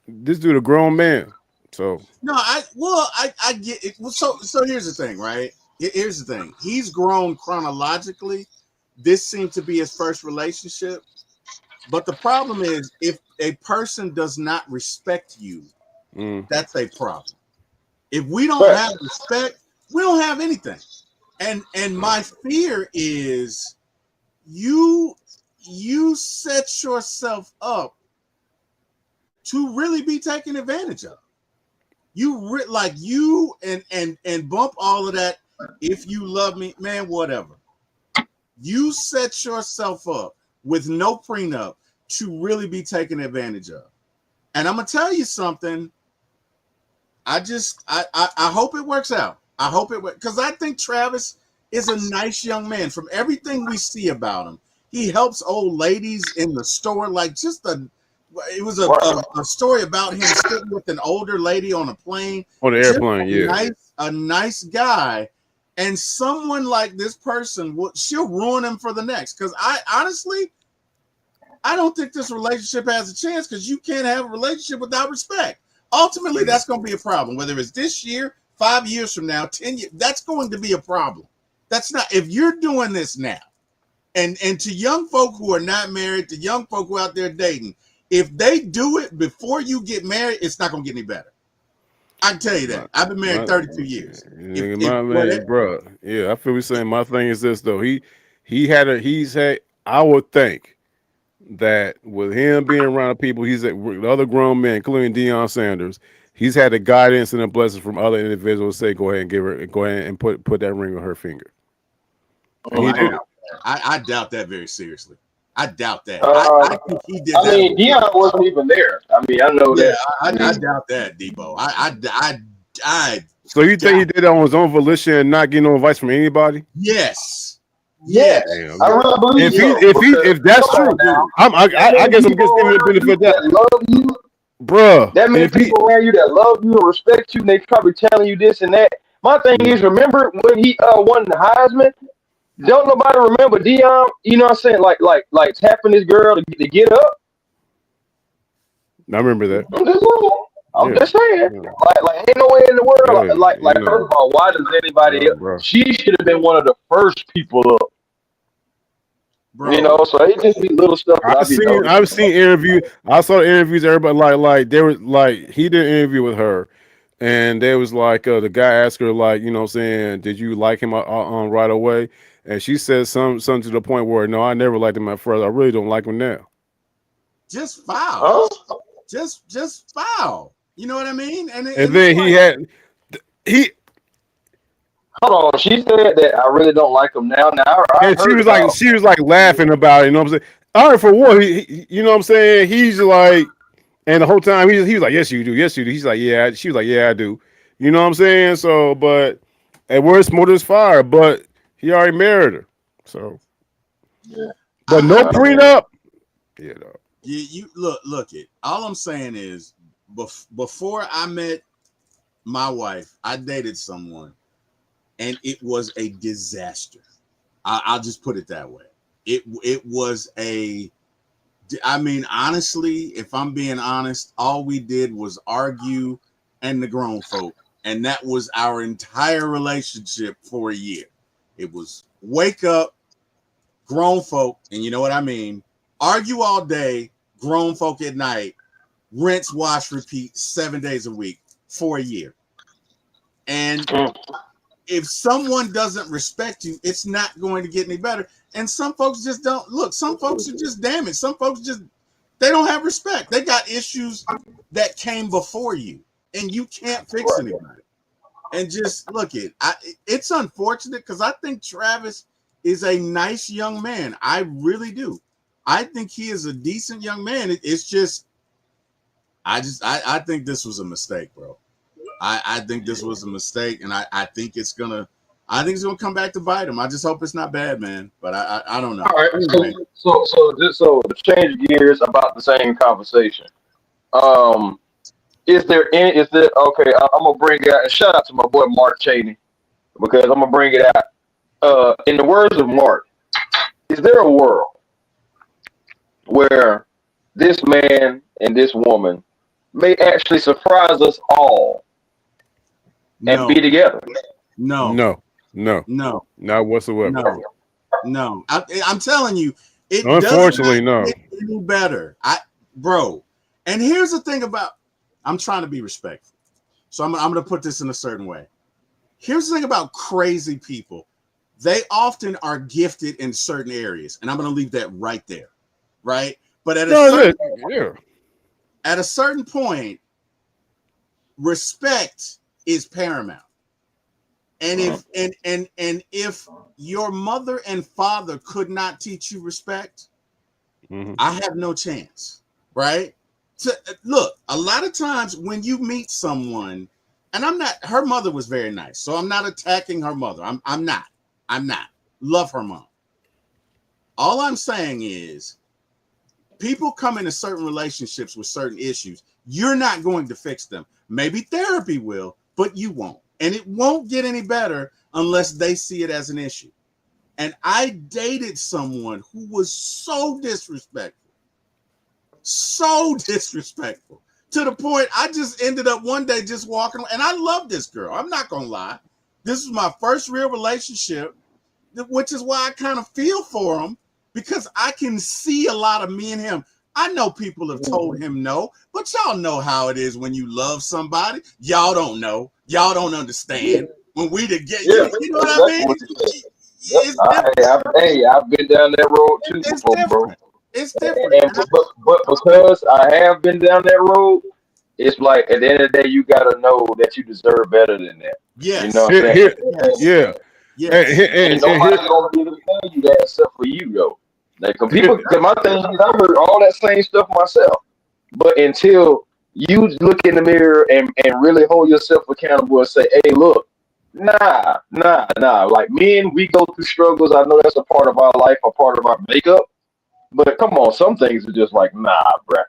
this dude a grown man. So No, I get it. Well, so here's the thing, right? Here's the thing. He's grown chronologically. This seemed to be his first relationship, but the problem is if a person does not respect you, mm. that's a problem. If we don't have facts. respect, we don't have anything. And my fear is you you set yourself up to really be taken advantage of. Like you and bump all of that. If you love me, man, whatever. You set yourself up with no prenup to really be taken advantage of. And I'm gonna tell you something. I hope it works out. I hope it works because I think Travis is a nice young man. From everything we see about him, he helps old ladies in the store. Like just a, it was Right. a story about him sitting with an older lady on a plane. On the Just airplane, yeah. a nice guy, and someone like this person she'll ruin him for the next. Because I honestly, I don't think this relationship has a chance because you can't have a relationship without respect. Ultimately, that's going to be a problem. Whether it's this year, 5 years from now, 10 years, that's going to be a problem. That's not if you're doing this now, and to young folk who are not married, to young folk who are out there dating, if they do it before you get married, it's not going to get any better. I can tell you that. I've been married 32 years. My man, bro. Yeah, I feel we saying. My thing is this though. He's had. I would think that with him being around people, he's with other grown men, including Deion Sanders. He's had the guidance and the blessings from other individuals. Say, go ahead and put that ring on her finger. And he did it. I doubt that very seriously. I doubt that. I think he did I that. mean, Deion wasn't even there. I mean, I know that. I doubt that, Debo. So you think he did it on his own volition and not getting no advice from anybody? Yes. Yes. Damn. I really believe if that's true, I guess I'm just giving the benefit of that. Love you, bruh. that many people around you that love you and respect you, and they probably telling you this and that. My thing is, remember when he won the Heisman? Don't nobody remember Deion? You know what I'm saying? Like tapping this girl to get up. I remember that. I'm just saying. Like ain't no way in the world. First of all, why does anybody else? Bro. She should have been one of the first people up. Bro. You know, so it just be little stuff. I've seen interviews. I saw interviews. Everybody like they were like he did an interview with her, and there was like the guy asked her like, you know what I'm saying, did you like him on right away? And she said something to the point where, no, I never liked him at first. I really don't like him now. Just foul. Just foul. You know what I mean? And then he. Hold on. She said that I really don't like him now. And she was like laughing about it. You know what I'm saying? All right, for what? You know what I'm saying? He's like, and the whole time he was like, yes, you do. Yes, you do. He's like, yeah. She was like, yeah, I do. You know what I'm saying? So, but at worst, more is fire. But he already married her. So, yeah. But no prenup. You know. You look it. All I'm saying is, before I met my wife, I dated someone, and it was a disaster. I'll just put it that way. It was I mean, honestly, if I'm being honest, all we did was argue and the grown folk, and that was our entire relationship for a year. It was wake up, grown folk, and you know what I mean, argue all day, grown folk at night, rinse, wash, repeat 7 days a week for a year. And if someone doesn't respect you, it's not going to get any better. And some folks just don't look. Some folks are just damaged. Some folks they don't have respect. They got issues that came before you, and you can't fix anybody. And just look it's unfortunate because I think Travis is a nice young man. I really do. I think he is a decent young man. It's just, I think this was a mistake, bro. I think this was a mistake, and I think it's gonna come back to bite him. I just hope it's not bad, man. But I don't know. All right. So to change gears about the same conversation. Is there okay? I'm gonna bring it out and shout out to my boy Mark Cheney because I'm gonna bring it out. In the words of Mark, is there a world where this man and this woman may actually surprise us all and be together? No, not whatsoever. No. I'm telling you, it unfortunately no. Any better, bro. And here's the thing about, I'm trying to be respectful, so I'm going to put this in a certain way. Here's the thing about crazy people. They often are gifted in certain areas, and I'm going to leave that right there, right? But at a certain point, respect is paramount. And if your mother and father could not teach you respect, I have no chance, right? So, look, a lot of times when you meet someone, and her mother was very nice, so I'm not attacking her mother. I'm not. Love her mom. All I'm saying is, people come into certain relationships with certain issues. You're not going to fix them. Maybe therapy will, but you won't. And it won't get any better unless they see it as an issue. And I dated someone who was so disrespectful to the point I just ended up one day just walking. And I love this girl. I'm not going to lie. This was my first real relationship, which is why I kind of feel for him, because I can see a lot of me and him. I know people have told him no, but y'all know how it is when you love somebody. Y'all don't know. Y'all don't understand. When we together, you know what I mean? Yep. It's different. I've been down that road too It's before, bro. different. It's different. And but because I have been down that road, it's like at the end of the day, you gotta know that you deserve better than that. You know Yes. what I'm saying? Yes. Yeah. Yes. And nobody's gonna be able to tell you that except for you, though. Like, cause my thing is, I heard all that same stuff myself. But until you look in the mirror and really hold yourself accountable and say, hey, look, nah. Like, men, we go through struggles. I know that's a part of our life, a part of our makeup. But come on, some things are just like, nah, bruh.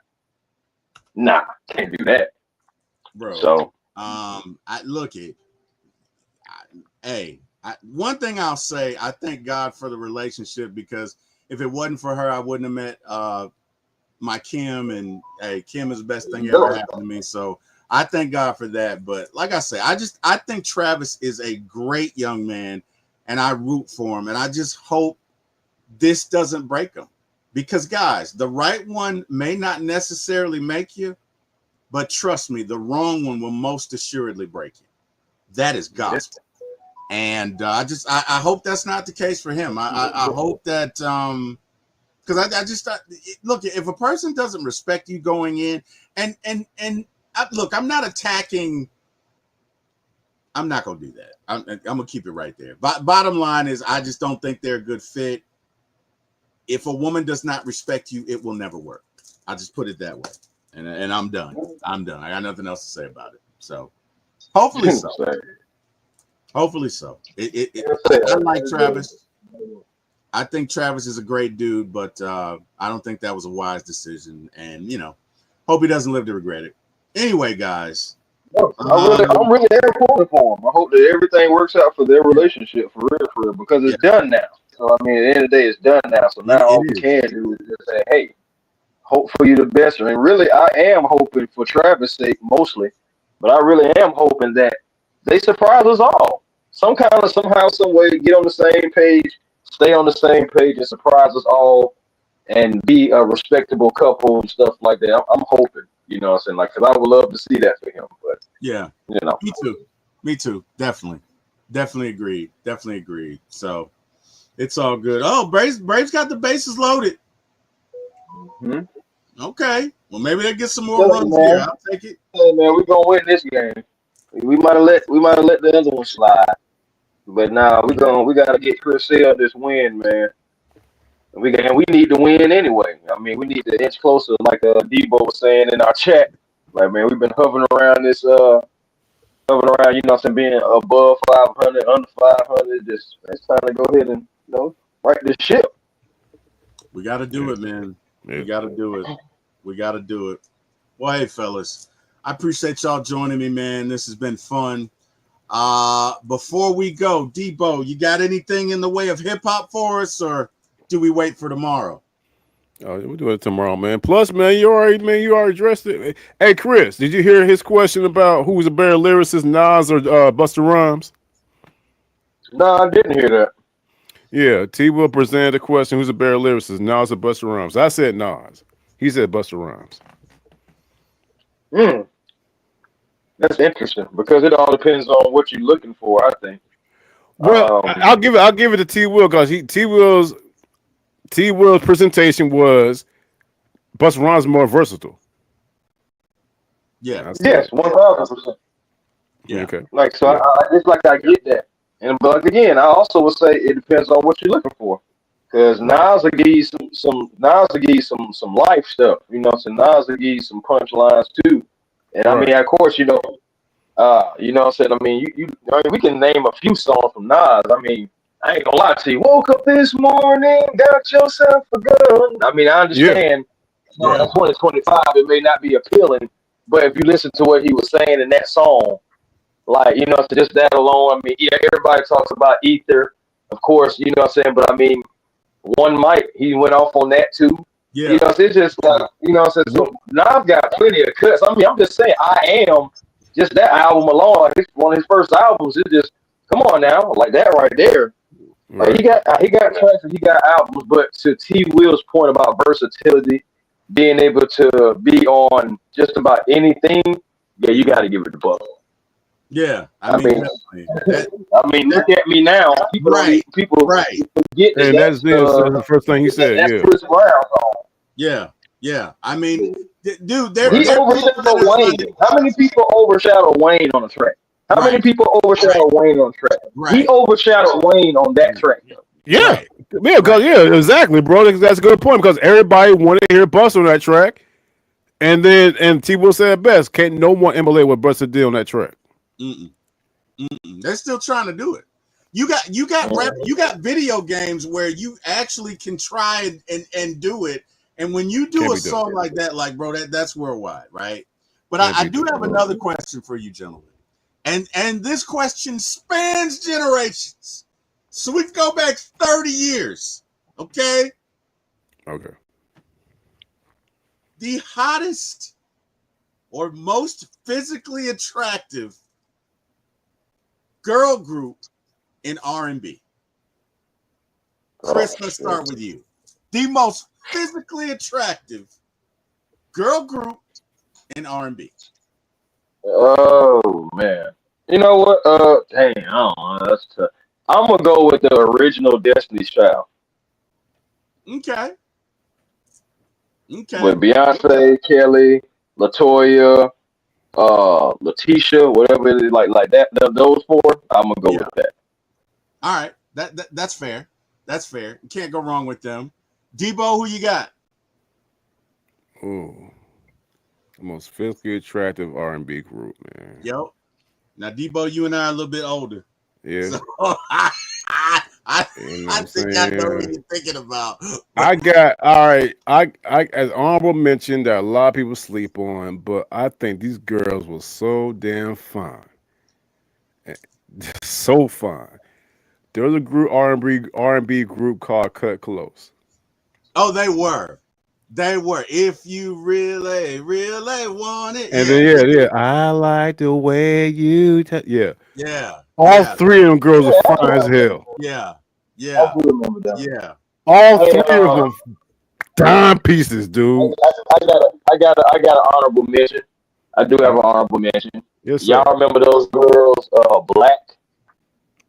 Nah, can't do that. Bro. So, I look it. One thing I'll say, I thank God for the relationship, because if it wasn't for her, I wouldn't have met my Kim, and Kim is the best thing ever happened to me. So I thank God for that. But like I say, I think Travis is a great young man, and I root for him, and I just hope this doesn't break him, because guys, the right one may not necessarily make you, but trust me, the wrong one will most assuredly break you. That is gospel. And I hope that's not the case for him. I hope that because look, if a person doesn't respect you going in, look, I'm not attacking. I'm not gonna do that. I'm gonna keep it right there. Bottom line is, I just don't think they're a good fit. If a woman does not respect you, it will never work. I just put it that way, and I'm done. I'm done. I got nothing else to say about it. So hopefully so. Hopefully so. I like Travis. I think Travis is a great dude, but I don't think that was a wise decision. And, hope he doesn't live to regret it. Anyway, guys. I'm really pulling for him. I hope that everything works out for their relationship, for real, because it's done now. So, I mean, at the end of the day, it's done now. So now all we can do is just say, hey, hope for you the best. And really, I am hoping for Travis' sake mostly, but I really am hoping that they surprise us all. Somehow, some way, get on the same page, stay on the same page, and surprise us all, and be a respectable couple and stuff like that. I'm hoping, you know what I'm saying? Like, because I would love to see that for him. But, Me too. Definitely agreed. So it's all good. Oh, Braves got the bases loaded. Mm-hmm. Okay. Well, maybe they'll get some more runs here. I'll take it. Hey, man, we're gonna win this game. We might have let the other one slide, but now we gotta get Chris Sale this win, man. We need to win anyway. I mean, we need to inch closer, like Deboe was saying in our chat. Like, man, we've been hovering around, you know what I'm saying, being above 500, under 500. Just it's time to go ahead and right this ship. We got to do it, man. We got to do it. Well, hey, fellas, I appreciate y'all joining me, man. This has been fun. Before we go, Deboe, you got anything in the way of hip hop for us, or do we wait for tomorrow? Oh, we'll do it tomorrow, man. Plus, man, you already addressed it. Hey, Chris, did you hear his question about who was a better lyricist, Nas or Busta Rhymes? No, I didn't hear that. Yeah, T-Wil presented a question: who's a better lyricist, Nas or Busta Rhymes? I said Nas. He said Busta Rhymes. That's interesting, because it all depends on what you're looking for, I think. Well, I'll give it to T-Wil, because T-Will's presentation was Busta Rhymes more versatile. Yeah. Yes, 1,000%. Yeah. Okay. Like, so I get that. But again, I also would say it depends on what you're looking for. Because Nas will give you some life stuff, so Nas will give you some punchlines too. And I mean, of course, you know what I'm saying? I mean, we can name a few songs from Nas. I mean, I ain't gonna lie to you. Woke up this morning, got yourself a gun. I mean, I understand. In 2025, it may not be appealing, but if you listen to what he was saying in that song, like, so just that alone, I mean, everybody talks about Ether, of course, you know what I'm saying? But I mean, One Mic, he went off on that too. Yeah. It's just like, so Nas got plenty of cuts. I mean, I'm just saying, I Am, just that album alone, like one of his first albums, it just, come on now, like that right there. Like, he got tracks and he got albums, but to T. Will's point about versatility, being able to be on just about anything, yeah, you got to give it to Buck. Yeah, I mean, look at me now. People right, forget And that's the first thing he said. that's Yeah. Chris Brown's song. yeah. I mean, dude, He overshadowed Wayne. How many people overshadow Wayne on a track? How many people overshadow Wayne on a track? He overshadowed Wayne on that track. Yeah, yeah, exactly, bro. That's a good point because everybody wanted to hear Busta on that track, and T-Will said it best: can't no one emulate what Busta did on that track. They're still trying to do it. You got video games where you actually can try and do it, and when you do a song like that, like bro, that's worldwide, right? But I do have another question for you, gentlemen, and this question spans generations. So we go back 30 years, okay? Okay. The hottest or most physically attractive girl group in R&B. Chris, let's start with you. The most physically attractive girl group in R&B. Oh man, you know what? Dang, I don't know. That's tough. I'm gonna go with the original Destiny's Child. Okay. With Beyonce, Kelly, LaToya, Letitia, whatever it is, like that. Those four, I'm gonna go with that. All right, that's fair. That's fair. You can't go wrong with them. Deboe, who you got? Ooh, the most physically attractive R&B group, man. Yo, now Deboe, you and I are a little bit older. Yeah. So, I think I know what you're thinking about. I got all right. I as honorable mention that a lot of people sleep on, but I think these girls were so damn fine, so fine. There was a group R&B group called Cut Close. Oh, they were. If you really want it, and then I like the way you. Yeah. All three of them girls are fine as hell. Yeah. All three of them dime pieces, dude. I got an honorable mention. I do have an honorable mention. Yes, y'all remember those girls, Black?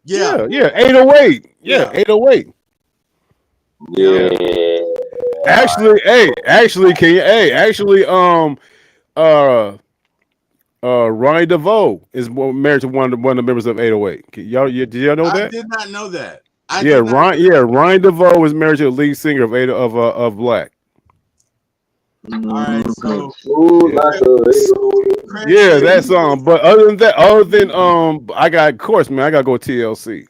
Yeah. 808. Yeah, 808. Yeah. Actually, Ronnie DeVoe is married to one of the members of 808. Did y'all know that? I did not know that. Ronnie DeVoe is married to the lead singer of Black. All right, so that song. But other than I gotta go TLC.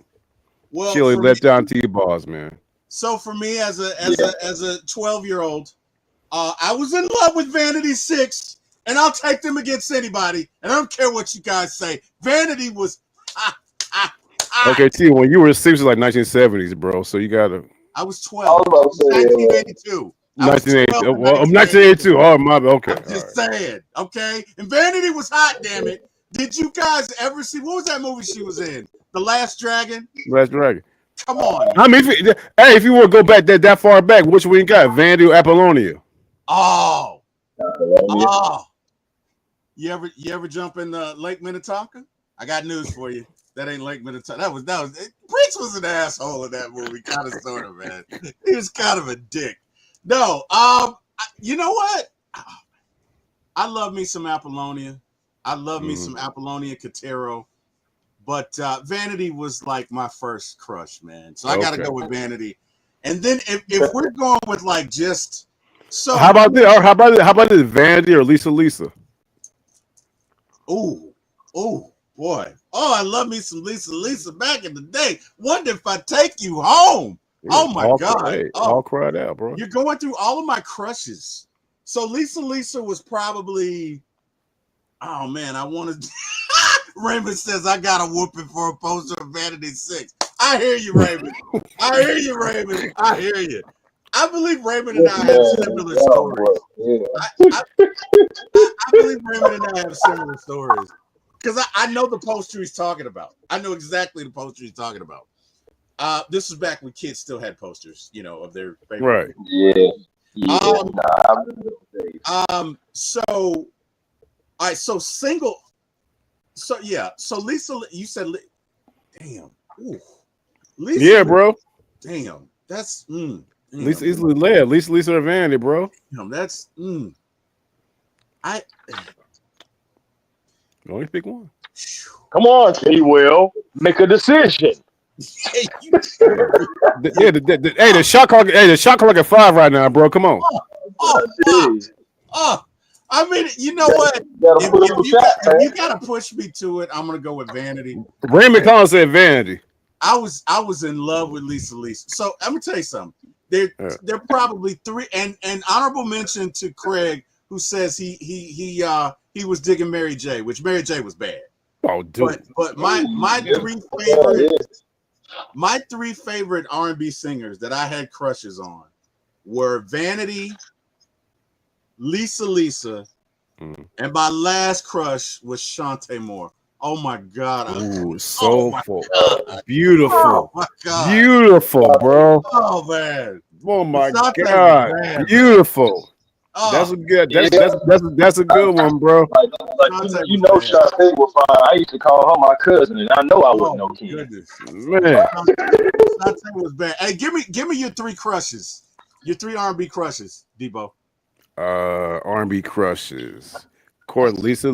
Well, she only let down T-Bars, man. So for me, as a 12-year-old, I was in love with Vanity 6, and I'll take them against anybody, and I don't care what you guys say. Vanity was Okay, T, when you were 6, it was like 1970s, bro. So you gotta. I was 12. 1982. 1982. Well, 1982. Oh, my. Okay. I'm just saying. Okay. And Vanity was hot, damn it. Did you guys ever see, what was that movie she was in? The Last Dragon? Last Dragon. Come on. I mean, if you want to go back that far back, which one you got? Vanity or Apollonia? Oh. You ever jump in Lake Minnetonka? I got news for you. That ain't Lake Minnetonka. That was Prince was an asshole in that movie, kind of sort of, man. He was kind of a dick. No, you know what? I love me some Apollonia. I love me some Apollonia Catero. But Vanity was like my first crush, man. So I got to go with Vanity. And then if we're going with like just so how about this Vanity or Lisa? Oh boy. Oh, I love me some Lisa back in the day. Wonder if I take you home. Oh my God. All cried out, bro. You're going through all of my crushes. So Lisa was probably, oh man, I wanted Raymond says I got a whooping for a poster of Vanity 6. I hear you, Raymond. I hear you. I believe Raymond and I have similar stories. I believe Raymond and I have similar stories. Because I know the poster he's talking about. I know exactly the poster he's talking about. This was back when kids still had posters, of their favorite. Right. Yeah. Yeah, Um, I remember those days. so all right, so single. So yeah, so Lisa, you said, damn, ooh, Lisa, Yeah, bro. damn, that's Lisa damn, easily led. Lisa or Vanity, bro. damn, that's I. Only pick one. Come on, T-Will, make a decision. Hey, you, Hey, the shot clock. Hey, the shot clock at 5 right now, bro. Come on. oh, Jeez. oh, I mean, you know what? Gotta If, put if up a you got shot, if man. you gotta push me to it, I'm gonna go with Vanity. Raymond Collins said Vanity. I was in love with Lisa. So I'm gonna tell you something. They're probably three, and honorable mention to Craig, who says he was digging Mary J, which Mary J was bad. Oh, dude. But my three favorite R&B singers that I had crushes on were Vanity, Lisa, and my last crush was Shantae Moore. Oh my God! Ooh, Oh soulful, my beautiful, God! beautiful, bro. Oh man! Oh my Shantae was God, bad, beautiful. That's oh, a good. Yeah, That's a good one, bro. like Shantae you was know, bad. Shantae was fine. I used to call her my cousin, and I know I Oh wasn't no my kid. goodness! Man, Shantae was bad. Hey, give me your three crushes. Your three R&B crushes, Debo. R&B crushes. Court Lisa,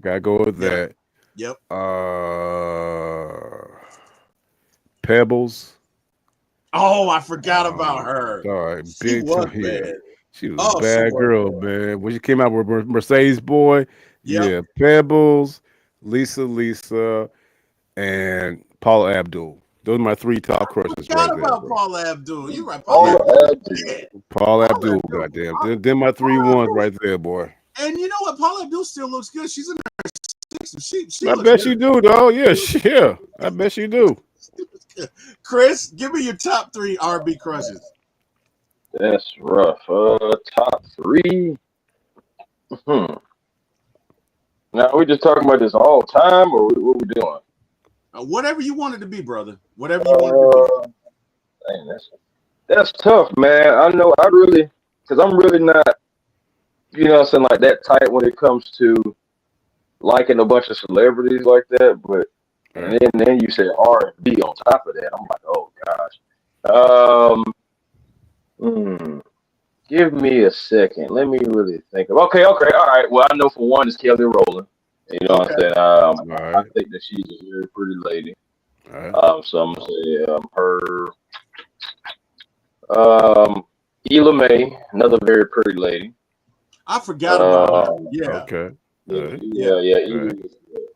gotta go with Yep. that. Yep. Pebbles. Oh, I forgot about her. All right, She big was time here. bad. She was a Oh, she bad was girl, bad. man. When she came out with Mercedes Boy, Yep. yeah, Pebbles, Lisa, and Paula Abdul. Those are my three top crushes right Forgot there, about bro. Paula Abdul. You're right. Paula All Yeah, Abdul was the bad. Paula Paula Abdul, Abdul. goddamn. Then my three Paula ones Abdul. right there, boy. And you know what? Paula Abdul still looks good. She's in her 60s. She I looks bet you good. do, dog. Yeah, yeah. I bet you do. She looks good. Chris, give me your top three R&B crushes. That's rough. Top three. Hmm. Now we just talking about this all time, or what we doing? Whatever you want it to be, brother. Whatever you want it to be. Dang, that's tough, man. I know. Because I'm really not, what I'm saying, like that tight when it comes to liking a bunch of celebrities like that. But and Right. then you said R&B on top of that. I'm like, oh gosh. Hmm, give me a second. Let me really think of. Okay. All right. Well, I know for one is Kelly Rowland. You know what I'm Okay. saying? All I right. think that she's a very pretty lady. All right. So I'm gonna say her. Ela May, another very pretty lady. I forgot about her. Um, Yeah. Okay. All right. Yeah. yeah. All Ela right. is good.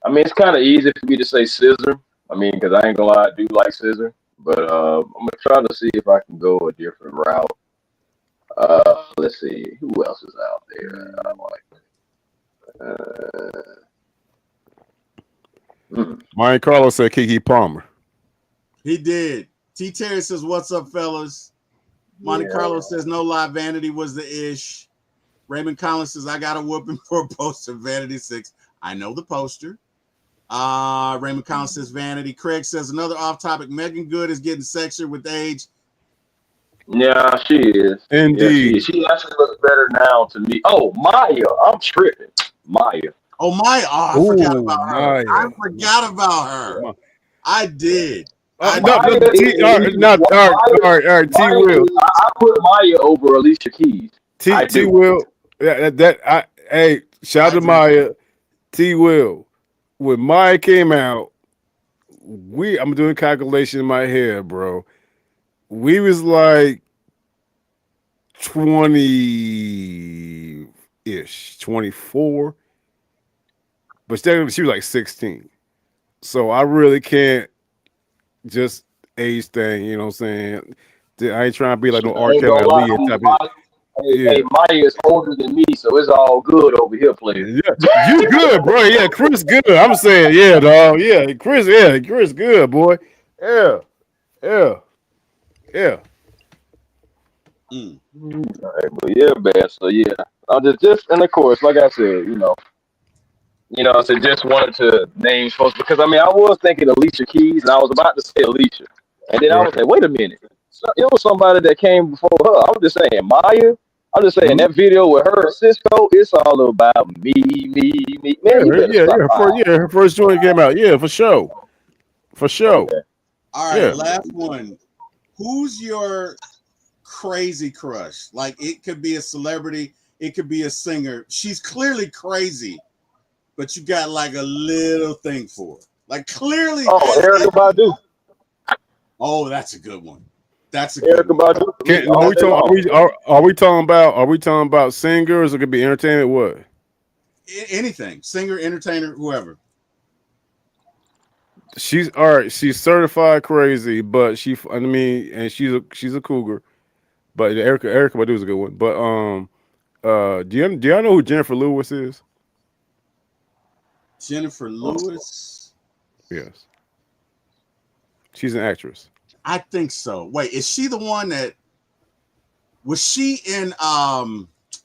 I mean, it's kind of easy for me to say Scissor. I mean, because I ain't gonna lie, I do like Scissor, but I'm gonna try to see if I can go a different route. Let's see, who else is out there? I like. Mike Carlos said Kiki Palmer. He did. T. Terry says, "What's up, fellas?" Monte Yeah. Carlo says, "No lie, Vanity was the ish." Raymond Collins says, "I got a whooping for a poster, Vanity 6." I know the poster. Raymond Collins says, "Vanity." Craig says, "Another off topic. Megan Good is getting sexier with age." Yeah, she is. Yeah, she is. Indeed. She actually looks better now to me. Oh, Maya, I'm tripping. Maya. Oh, my. Oh, I forgot Oh, about her. I Maya. forgot about her. I did. I No, Maya did. all right. T Maya Will. is, I put Maya over Alicia Keys. I T do. Will. Hey, shout I out to do. Maya. T Will. When Maya came out, I'm doing calculation in my head, bro. We was like 20-ish, 24. But she was like 16. So I really can't just age thing, you know what I'm saying? I ain't trying to be like no I R. ain't Kelly gonna lie. Aaliyah type of Hey, yeah. Maya is older than me, so it's all good over here, player. Yeah, you good, bro. Yeah, Chris good. I'm saying, yeah, dog. Chris good, boy. Yeah, yeah, yeah. Mm. Right, but yeah, man. So yeah, I just and of course, like I said, I said just wanted to name folks because I mean I was thinking Alicia Keys and I was about to say Alicia, and then I was Right. like, wait a minute, it was somebody that came before her. I'm just saying, Maya. I'm just saying that video with her and Cisco, it's all about me. Man, you better stop. Her first joint came out. Yeah, for sure. Okay. All right, last one. Who's your crazy crush? Like, it could be a celebrity, it could be a singer. She's clearly crazy, but you got like a little thing for her. Like, clearly. Oh, Erykah Badu. Oh, that's a good one. That's a Erykah Badu. Are we talking about singers? It could be entertainment. What? Anything, singer, entertainer, whoever. She's all right. She's certified crazy, but she's a cougar. But Erykah Badu is a good one. But do y'all know who Jennifer Lewis is? Jennifer Lewis. Yes, she's an actress. I think so. Wait, is she the one that was she in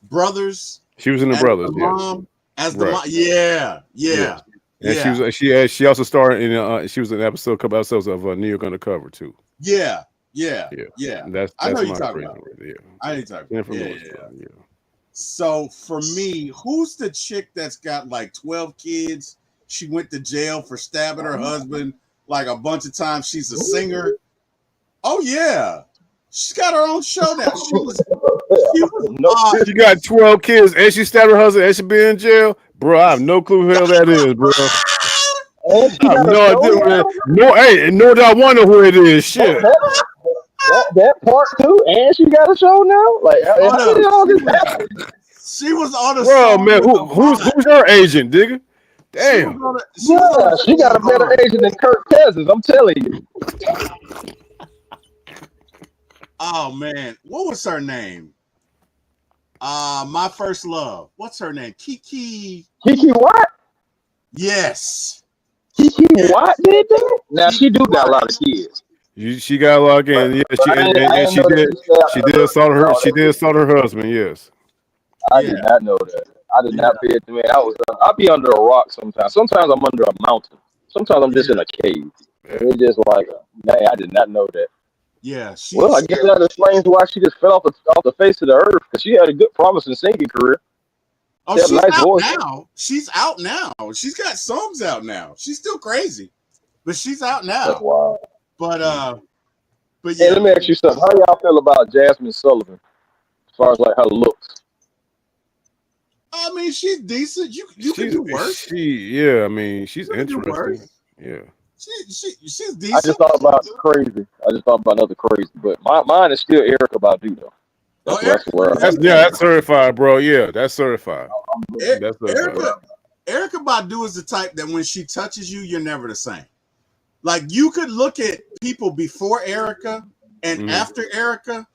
Brothers? She was in the Brothers. The mom, as the mom. Yeah. And she also starred in she was in a couple episodes of New York Undercover too. Yeah. That's I know my you're talking about. Yeah. I know you're talking about. Yeah. So for me, who's the chick that's got like 12 kids? She went to jail for stabbing her husband like a bunch of times. She's a singer. Oh yeah, she's got her own show now. She got 12 kids and she stabbed her husband and she be in jail. Bro, I have no clue who the hell that is, bro. I have no idea, man. Nor do I wonder who it is. Shit. That part too, and she got a show now. Like, how did all this happen? She was on a bro, man. Who's her agent, digga? Damn. She got a better agent than Kirk Cousins. I'm telling you. Oh man, what was her name? My First Love. What's her name? Kiki. Kiki what? Yes. Kiki what did that? Now she do got a lot of kids. She got a lot of kids. Yeah, she did assault her husband. Yes. I did not know that. I did not pay it. Man, I'll be under a rock sometimes. Sometimes I'm under a mountain. Sometimes I'm just in a cave. It's just like, man, I did not know that. Yeah. Well, I guess that explains why she just fell off the face of the earth, because she had a good, promising singing career. Oh, she's out now. She's out now. She's got songs out now. She's still crazy, but she's out now. That's wild. But yeah. Hey, let me ask you something. How y'all feel about Jasmine Sullivan as far as like her looks? I mean, she's decent. You can do worse. She's interesting. Yeah. She's decent. I just thought about crazy. Another crazy, but mine is still Erykah Badu though. That's certified, bro. Yeah, that's certified. That's certified. Erykah Badu is the type that when she touches you, you're never the same. Like, you could look at people before Erykah and after Erykah,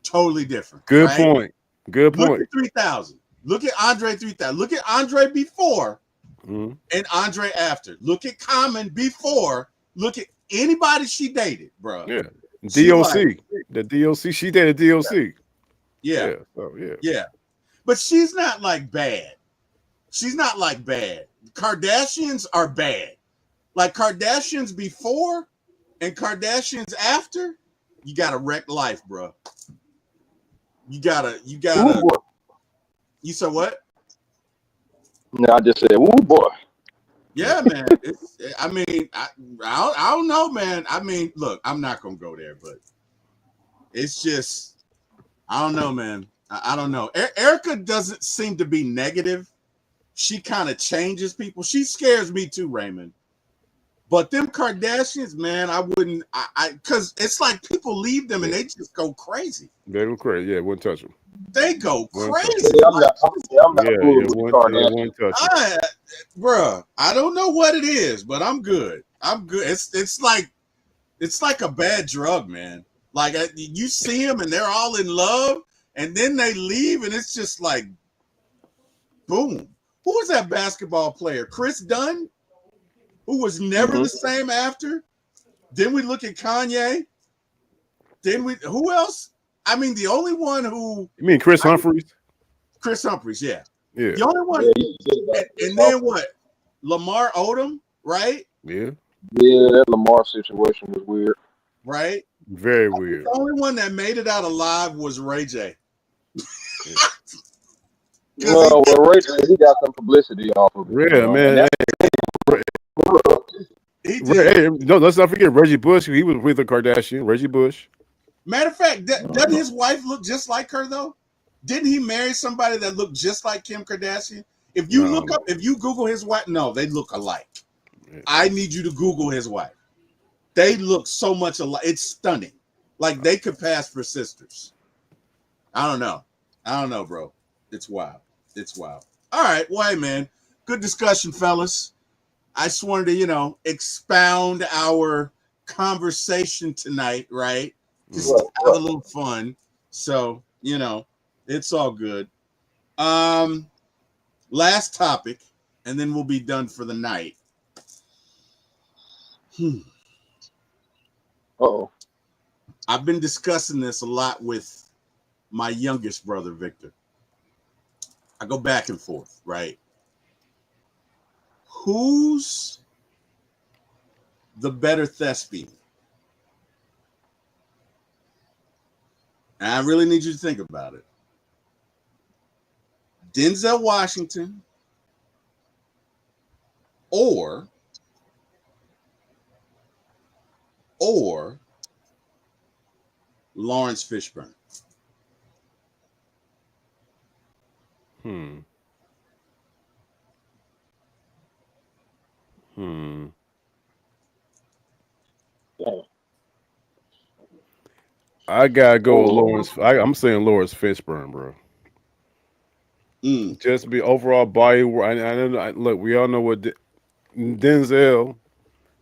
totally different. Good point. Look at 3000. Look at Andre 3000. Look at Andre before and Andre after. Look at Common before. Look at anybody she dated, bro. Yeah. DOC. The DOC. She dated DOC. Yeah. Yeah. But she's not like bad. She's not like bad. Kardashians are bad. Like, Kardashians before and Kardashians after, you gotta wreck life, bro. You gotta. You said what? No, I just said, "Ooh, boy." Yeah, man. I don't know, man. I mean, look, I'm not gonna go there, but it's just, I don't know, man. I don't know. Erykah doesn't seem to be negative. She kind of changes people. She scares me too, Raymond. But them Kardashians, man, I wouldn't. Because it's like people leave them and they just go crazy. They go crazy. Yeah, wouldn't touch them. They go crazy. I'm not fooling with the Kardashians. Bruh, I don't know what it is, but I'm good. It's like a bad drug, man. Like, you see them and they're all in love, and then they leave, and it's just like, boom. Who was that basketball player? Chris Dunn, who was never the same after. Then we look at Kanye. Who else? I mean, the only one who. You mean Chris Humphries? Chris Humphries, yeah. Yeah. The only one. And then what? Lamar Odom, right? Yeah. Yeah, that Lamar situation was weird. Right? Very weird. The only one that made it out alive was Ray J. Well, Ray J, he got some publicity off of it. Yeah, man. And He did. Hey, no, let's not forget Reggie Bush. He was with a Kardashian. Reggie Bush. Matter of fact, doesn't his wife look just like her though? Didn't he marry somebody that looked just like Kim Kardashian? If you if you Google his wife, no, they look alike. Yeah. I need you to Google his wife. They look so much alike. It's stunning. Like they could pass for sisters. I don't know, bro. It's wild. It's wild. All right. Well, hey, man. Good discussion, fellas. I just wanted to, expound our conversation tonight, right? Just have a little fun. So, it's all good. Last topic, and then we'll be done for the night. Uh-oh. I've been discussing this a lot with my youngest brother, Victor. I go back and forth, right? Who's the better thespian? And I really need you to think about it. Denzel Washington or Lawrence Fishburne? I gotta go with Lawrence. I'm saying Lawrence Fishburne, bro. Just be overall body. Look, we all know what Denzel.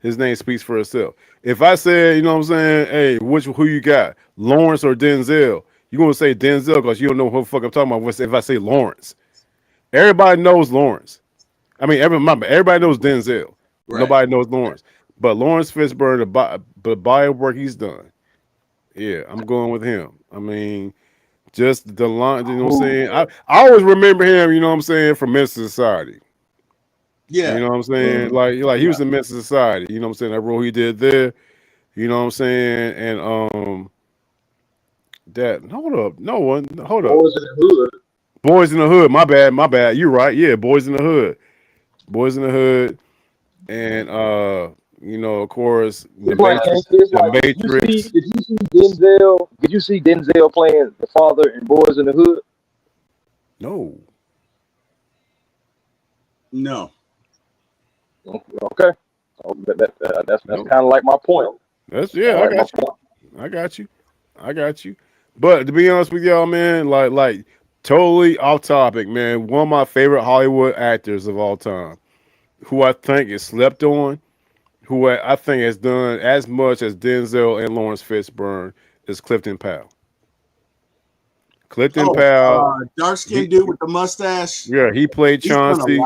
His name speaks for itself. If I said, you know what I'm saying, hey, who you got, Lawrence or Denzel? You gonna say Denzel because you don't know what the fuck I'm talking about. If I say Lawrence, everybody knows Lawrence. I mean, everybody knows Denzel. Right. Nobody knows Lawrence. But Lawrence Fishburne, the body work he's done, yeah, I'm going with him. I mean, just the line, you know what I'm saying? I always remember him, you know what I'm saying, from Men's Society. Yeah. You know what I'm saying? Like he was in Men's Society, you know what I'm saying? That role he did there, you know what I'm saying? And hold up. Boys in the Hood. Boys in the Hood. My bad. You're right. Yeah, Boys in the Hood. Boys in the Hood. And of course, the Matrix. Did you see Denzel? Did you see Denzel playing the father in Boys in the Hood? No. Okay. That's kind of like my point. I got you. But to be honest with y'all, man, like totally off topic, man. One of my favorite Hollywood actors of all time, who I think is slept on, who I think has done as much as Denzel and Lawrence Fishburne, is Clifton Powell. Dark skinned dude with the mustache. Yeah, he played Chauncey.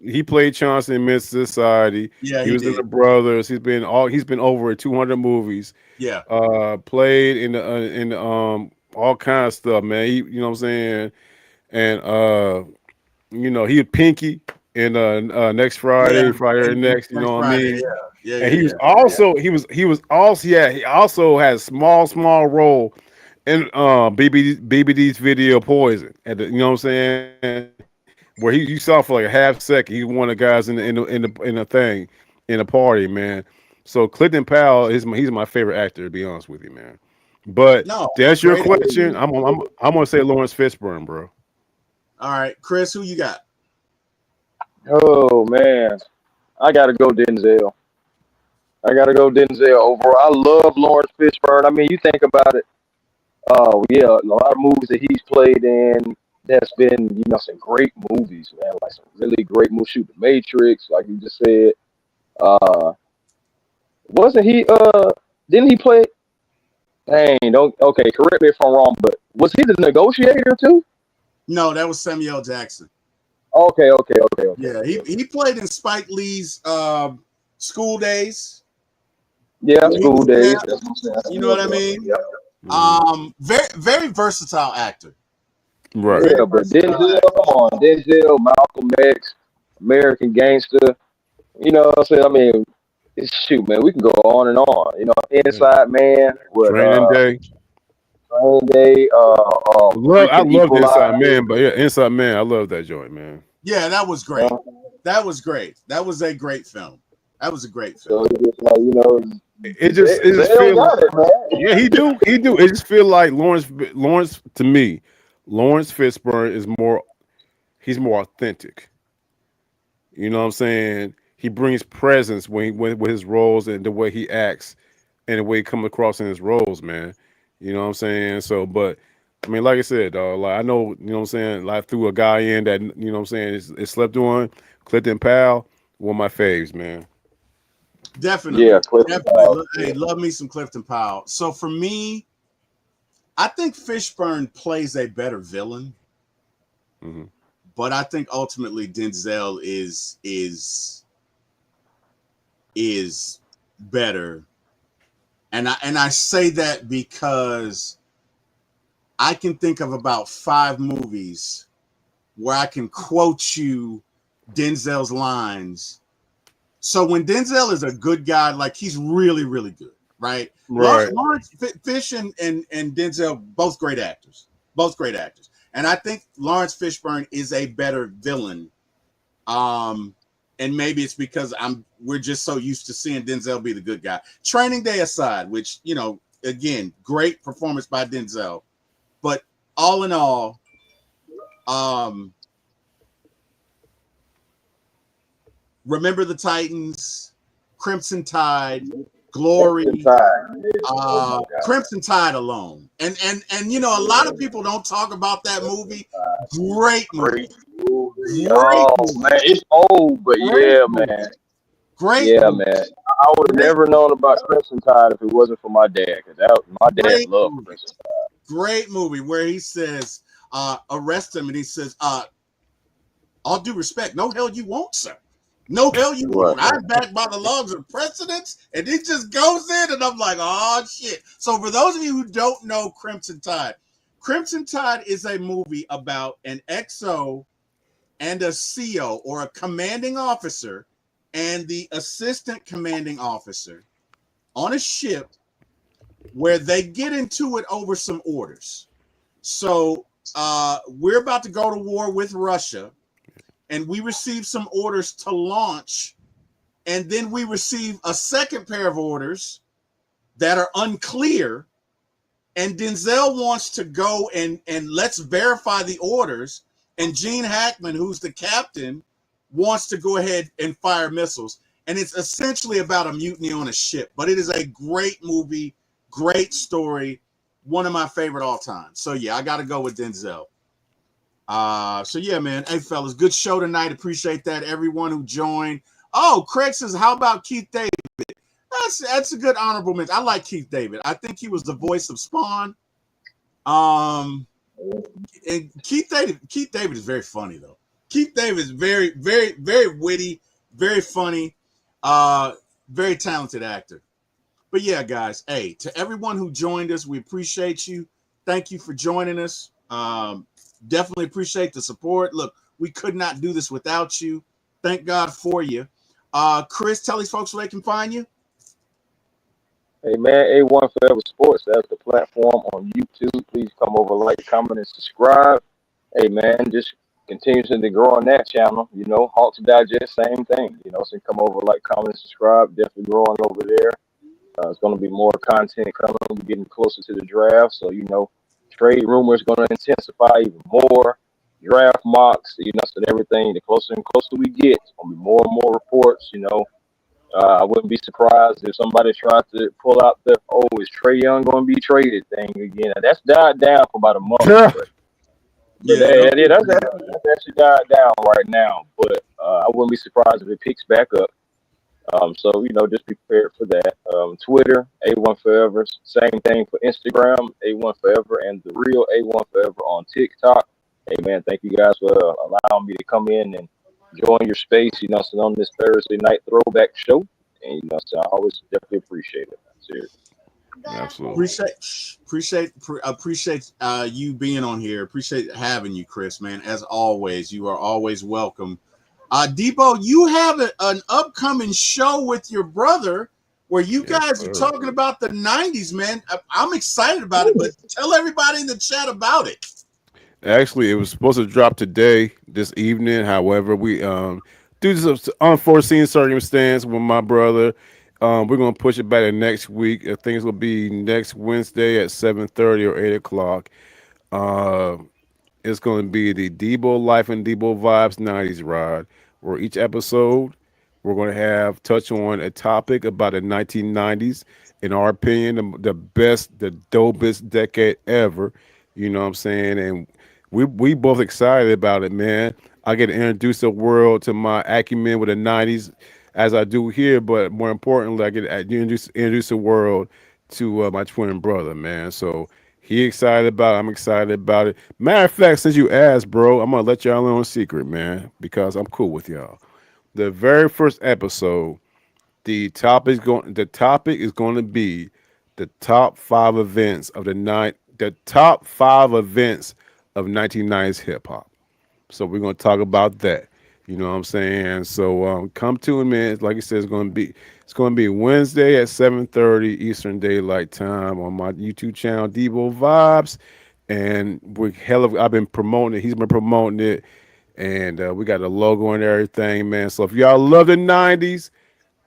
He played Chauncey in Men's Society. Yeah, he was in The Brothers. He's been over 200 movies. Yeah, played in the all kinds of stuff, man. He, you know what I'm saying, and he was Pinky in Next Friday, Friday next. You know what I mean? Yeah. And he also had a small role in BBD's video Poison, you know what I'm saying, where you saw for like a half second he was one of the guys in the thing in the party, man. So Clifton Powell he's my favorite actor, to be honest with you, man. But to answer your question, I'm gonna say Lawrence Fishburne, bro. All right, Chris, who you got? Oh man, I gotta go Denzel. Overall. I love Lawrence Fishburne. I mean, you think about it. Yeah, a lot of movies that he's played in. That's been, some great movies, man. Like some really great movies. Shoot, The Matrix, like you just said. Wasn't he? Didn't he play? Dang, okay. Correct me if I'm wrong, but was he the negotiator too? No, that was Samuel Jackson. Okay. Yeah, he played in Spike Lee's School Days. Yeah, School Days. You know what I mean? Yep. Very, very versatile actor. Right. Yeah, but Denzel, come on, Denzel, Malcolm X, American Gangster. You know what I'm saying? I mean, shoot, man, we can go on and on. You know, Inside Man with Training Day. Train Day, I freaking love the Inside Equalizer. Man, but yeah, Inside Man, I love that joint, man. Yeah, that was You great. know? That was great. That was a great film. That was a great film. So it's just like, you know, It just Zell feel got it, man. yeah, he do. It just feel like Lawrence to me, Lawrence Fishburne is more he's more authentic. You know what I'm saying? He brings presence with his roles and the way he acts and the way he comes across in his roles, man. You know what I'm saying? So, but I mean, like I said, dog, like I know, you know what I'm saying, like I threw a guy in that, you know what I'm saying, it slept on, Clinton Powell, one of my faves, man. Yeah, Definitely. Clifton Definitely. Powell. Hey, love me some Clifton Powell. So for me, I think Fishburne plays a better villain, Hmm. but I think ultimately Denzel is better. And I say that because I can think of about 5 movies where I can quote you Denzel's lines. So when Denzel is a good guy, like he's really, really good, right? Right. Lawrence Fish and Denzel, both great actors, both great actors. And I think Lawrence Fishburne is a better villain. Um, and maybe it's because we're just so used to seeing Denzel be the good guy. Training Day aside, which, again, great performance by Denzel. But all in all, um, Remember the Titans, Crimson Tide, Clifton Glory, Tide. Oh my God. Crimson Tide alone. And a lot of people don't talk about that movie. Great movie. Great movie. Great Oh movie. man, it's old, but Great yeah, movie. man. Great Yeah, movie. man. I would have Great, never known about Crimson Tide if it wasn't for my dad, because my dad great loved movie. Crimson. Great movie where he says, arrest him, and he says, all due respect, no hell you won't, sir. No hell you Right. won't. I'm backed by the laws of precedence, and he just goes in, and I'm like, oh shit. So for those of you who don't know Crimson Tide is a movie about an XO and a CO, or a commanding officer, and the assistant commanding officer on a ship where they get into it over some orders. So we're about to go to war with Russia, and we receive some orders to launch, and then we receive a second pair of orders that are unclear, and Denzel wants to go and let's verify the orders, and Gene Hackman, who's the captain, wants to go ahead and fire missiles, and it's essentially about a mutiny on a ship. But it is a great movie, great story, one of my favorite all time. So yeah, I got to go with Denzel. So yeah, man. Hey, fellas, good show tonight. Appreciate that. Everyone who joined. Oh, Craig says, how about Keith David? That's a good honorable mention. I like Keith David. I think he was the voice of Spawn. Um, and Keith David is very funny though. Keith David is very, very, very witty, very funny, uh, very talented actor. But yeah, guys, hey, to everyone who joined us, we appreciate you. Thank you for joining us. Definitely appreciate the support. Look, we could not do this without you. Thank God for you. Chris, tell these folks where they can find you. Hey man, A1 Forever Sports. That's the platform on YouTube. Please come over, like, comment, and subscribe. Hey man, just continuing to grow on that channel. You know, Hawks Digest, same thing. You know, so come over, like, comment, and subscribe. Definitely growing over there. It's going to be more content coming. We're getting closer to the draft, so you know, trade rumors going to intensify even more. Draft mocks, you know, so everything. The closer and closer we get, it's going to be more and more reports. You know, I wouldn't be surprised if somebody tried to pull out the is Trey Young going to be traded thing again. That's died down for about a month, but Yeah, no that's actually died down right now. But I wouldn't be surprised if it picks back up. So you know, just be prepared for that. Twitter, A1 Forever, same thing for Instagram, A1 Forever, and the real A1 Forever on TikTok. Hey man, thank you guys for allowing me to come in and join your space. You know, so on this Thursday night throwback show, and you know, so I always definitely appreciate it. Seriously. Absolutely. Appreciate you being on here. Appreciate having you, Chris, man. As always, you are always welcome. Deboe, you have an upcoming show with your brother where you Yes, guys are sir. talking about the 90s, man. I'm excited about it, but tell everybody in the chat about it. Actually, it was supposed to drop today, this evening. However, we due to some unforeseen circumstance with my brother, we're gonna push it back to next week. I think it's gonna be next Wednesday at 7:30 or 8 o'clock. Uh, it's going to be the Debo Life and Debo Vibes 90s ride, where each episode we're going to have touch on a topic about the 1990s. In our opinion, the best, the dopest decade ever. You know what I'm saying? And we both excited about it, man. I get to introduce the world to my acumen with the 90s as I do here, but more importantly, I get to introduce the world to my twin brother, man. So he excited about it. I'm excited about it. Matter of fact, since you asked, bro, I'm gonna let y'all know a secret, man, because I'm cool with y'all. The very first episode, the topic is going to be the top five events of the top five events of 1990s hip hop. So we're gonna talk about that. You know what I'm saying? So come to it, man. Like I said, it's gonna be Wednesday at 7:30 Eastern Daylight Time on my YouTube channel, Debo Vibes. And I've been promoting it. He's been promoting it. And we got the logo and everything, man. So if y'all love the 90s,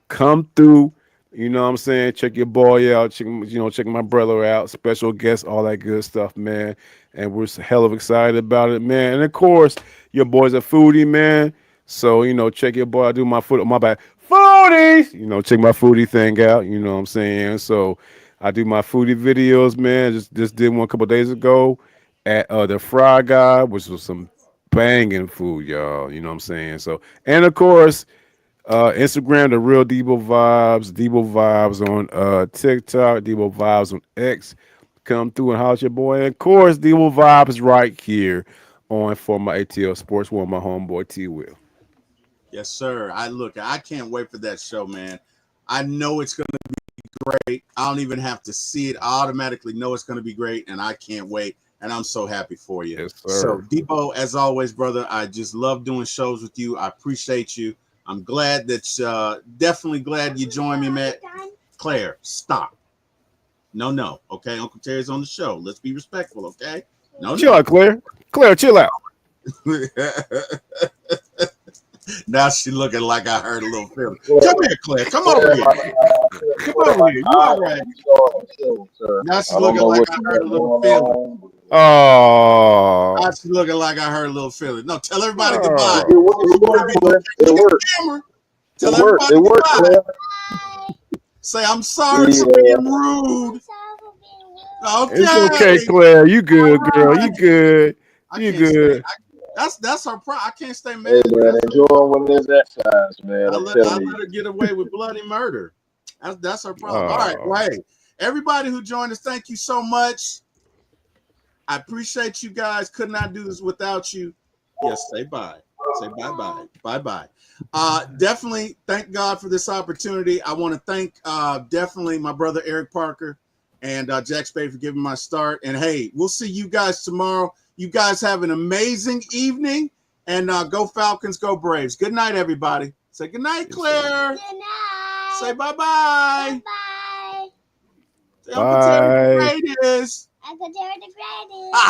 come through. You know what I'm saying? Check your boy out. Check my brother out. Special guests, all that good stuff, man. And we're hell of excited about it, man. And of course, your boy's a foodie, man. So, check your boy. I do my bad. Foodies! Check my foodie thing out. You know what I'm saying? So I do my foodie videos, man. Just did one a couple days ago at the Fry Guy, which was some banging food, y'all. You know what I'm saying? So, and of course, Instagram, the real Debo Vibes on TikTok, Debo Vibes on X. Come through and holler at your boy. And of course, Debo Vibes right here on for my ATL Sports One, my homeboy T-Wil. Yes, sir. I can't wait for that show, man. I know it's going to be great. I don't even have to see it. I automatically know it's going to be great, and I can't wait. And I'm so happy for you. Yes, So, sir. Debo, as always, brother, I just love doing shows with you. I appreciate you. I'm glad that, definitely glad you joined me, man. Claire, stop. No. Okay, Uncle Terry's on the show. Let's be respectful, okay? Chill No. out, Claire. Claire, chill out. Now she looking like I heard a little feeling. Well, Come here, Claire. Come over here. Come over here. You all right? Now she's I don't looking know like what I you heard a got little going feeling. on. Oh. Now she's looking like I heard a little feeling. No, tell everybody goodbye. Oh. It worked, Claire. It Look at the worked. camera. Tell It worked. everybody It worked, goodbye. Claire. Say I'm sorry Yeah. for being rude. It's Okay. okay, Claire. You All good, girl. You right. good. I You can't stay. good. That's her problem. I can't stay Hey mad at her. man, enjoy when there's exercise, man. I I'm let telling you. her get away with bloody murder. That's her problem. All right. Oh. Well, hey, everybody who joined us, thank you so much. I appreciate you guys. Could not do this without you. Yes, say bye. Say bye-bye. Bye-bye. Definitely thank God for this opportunity. I want to thank definitely my brother Eric Parker and Jack Spade for giving my start. And hey, we'll see you guys tomorrow. You guys have an amazing evening. And go Falcons, go Braves. Good night, everybody. Say good night, Yes, Claire. Good night. Say bye-bye. Bye. Say Uncle Terry the Bye. greatest. Uncle Terry the greatest.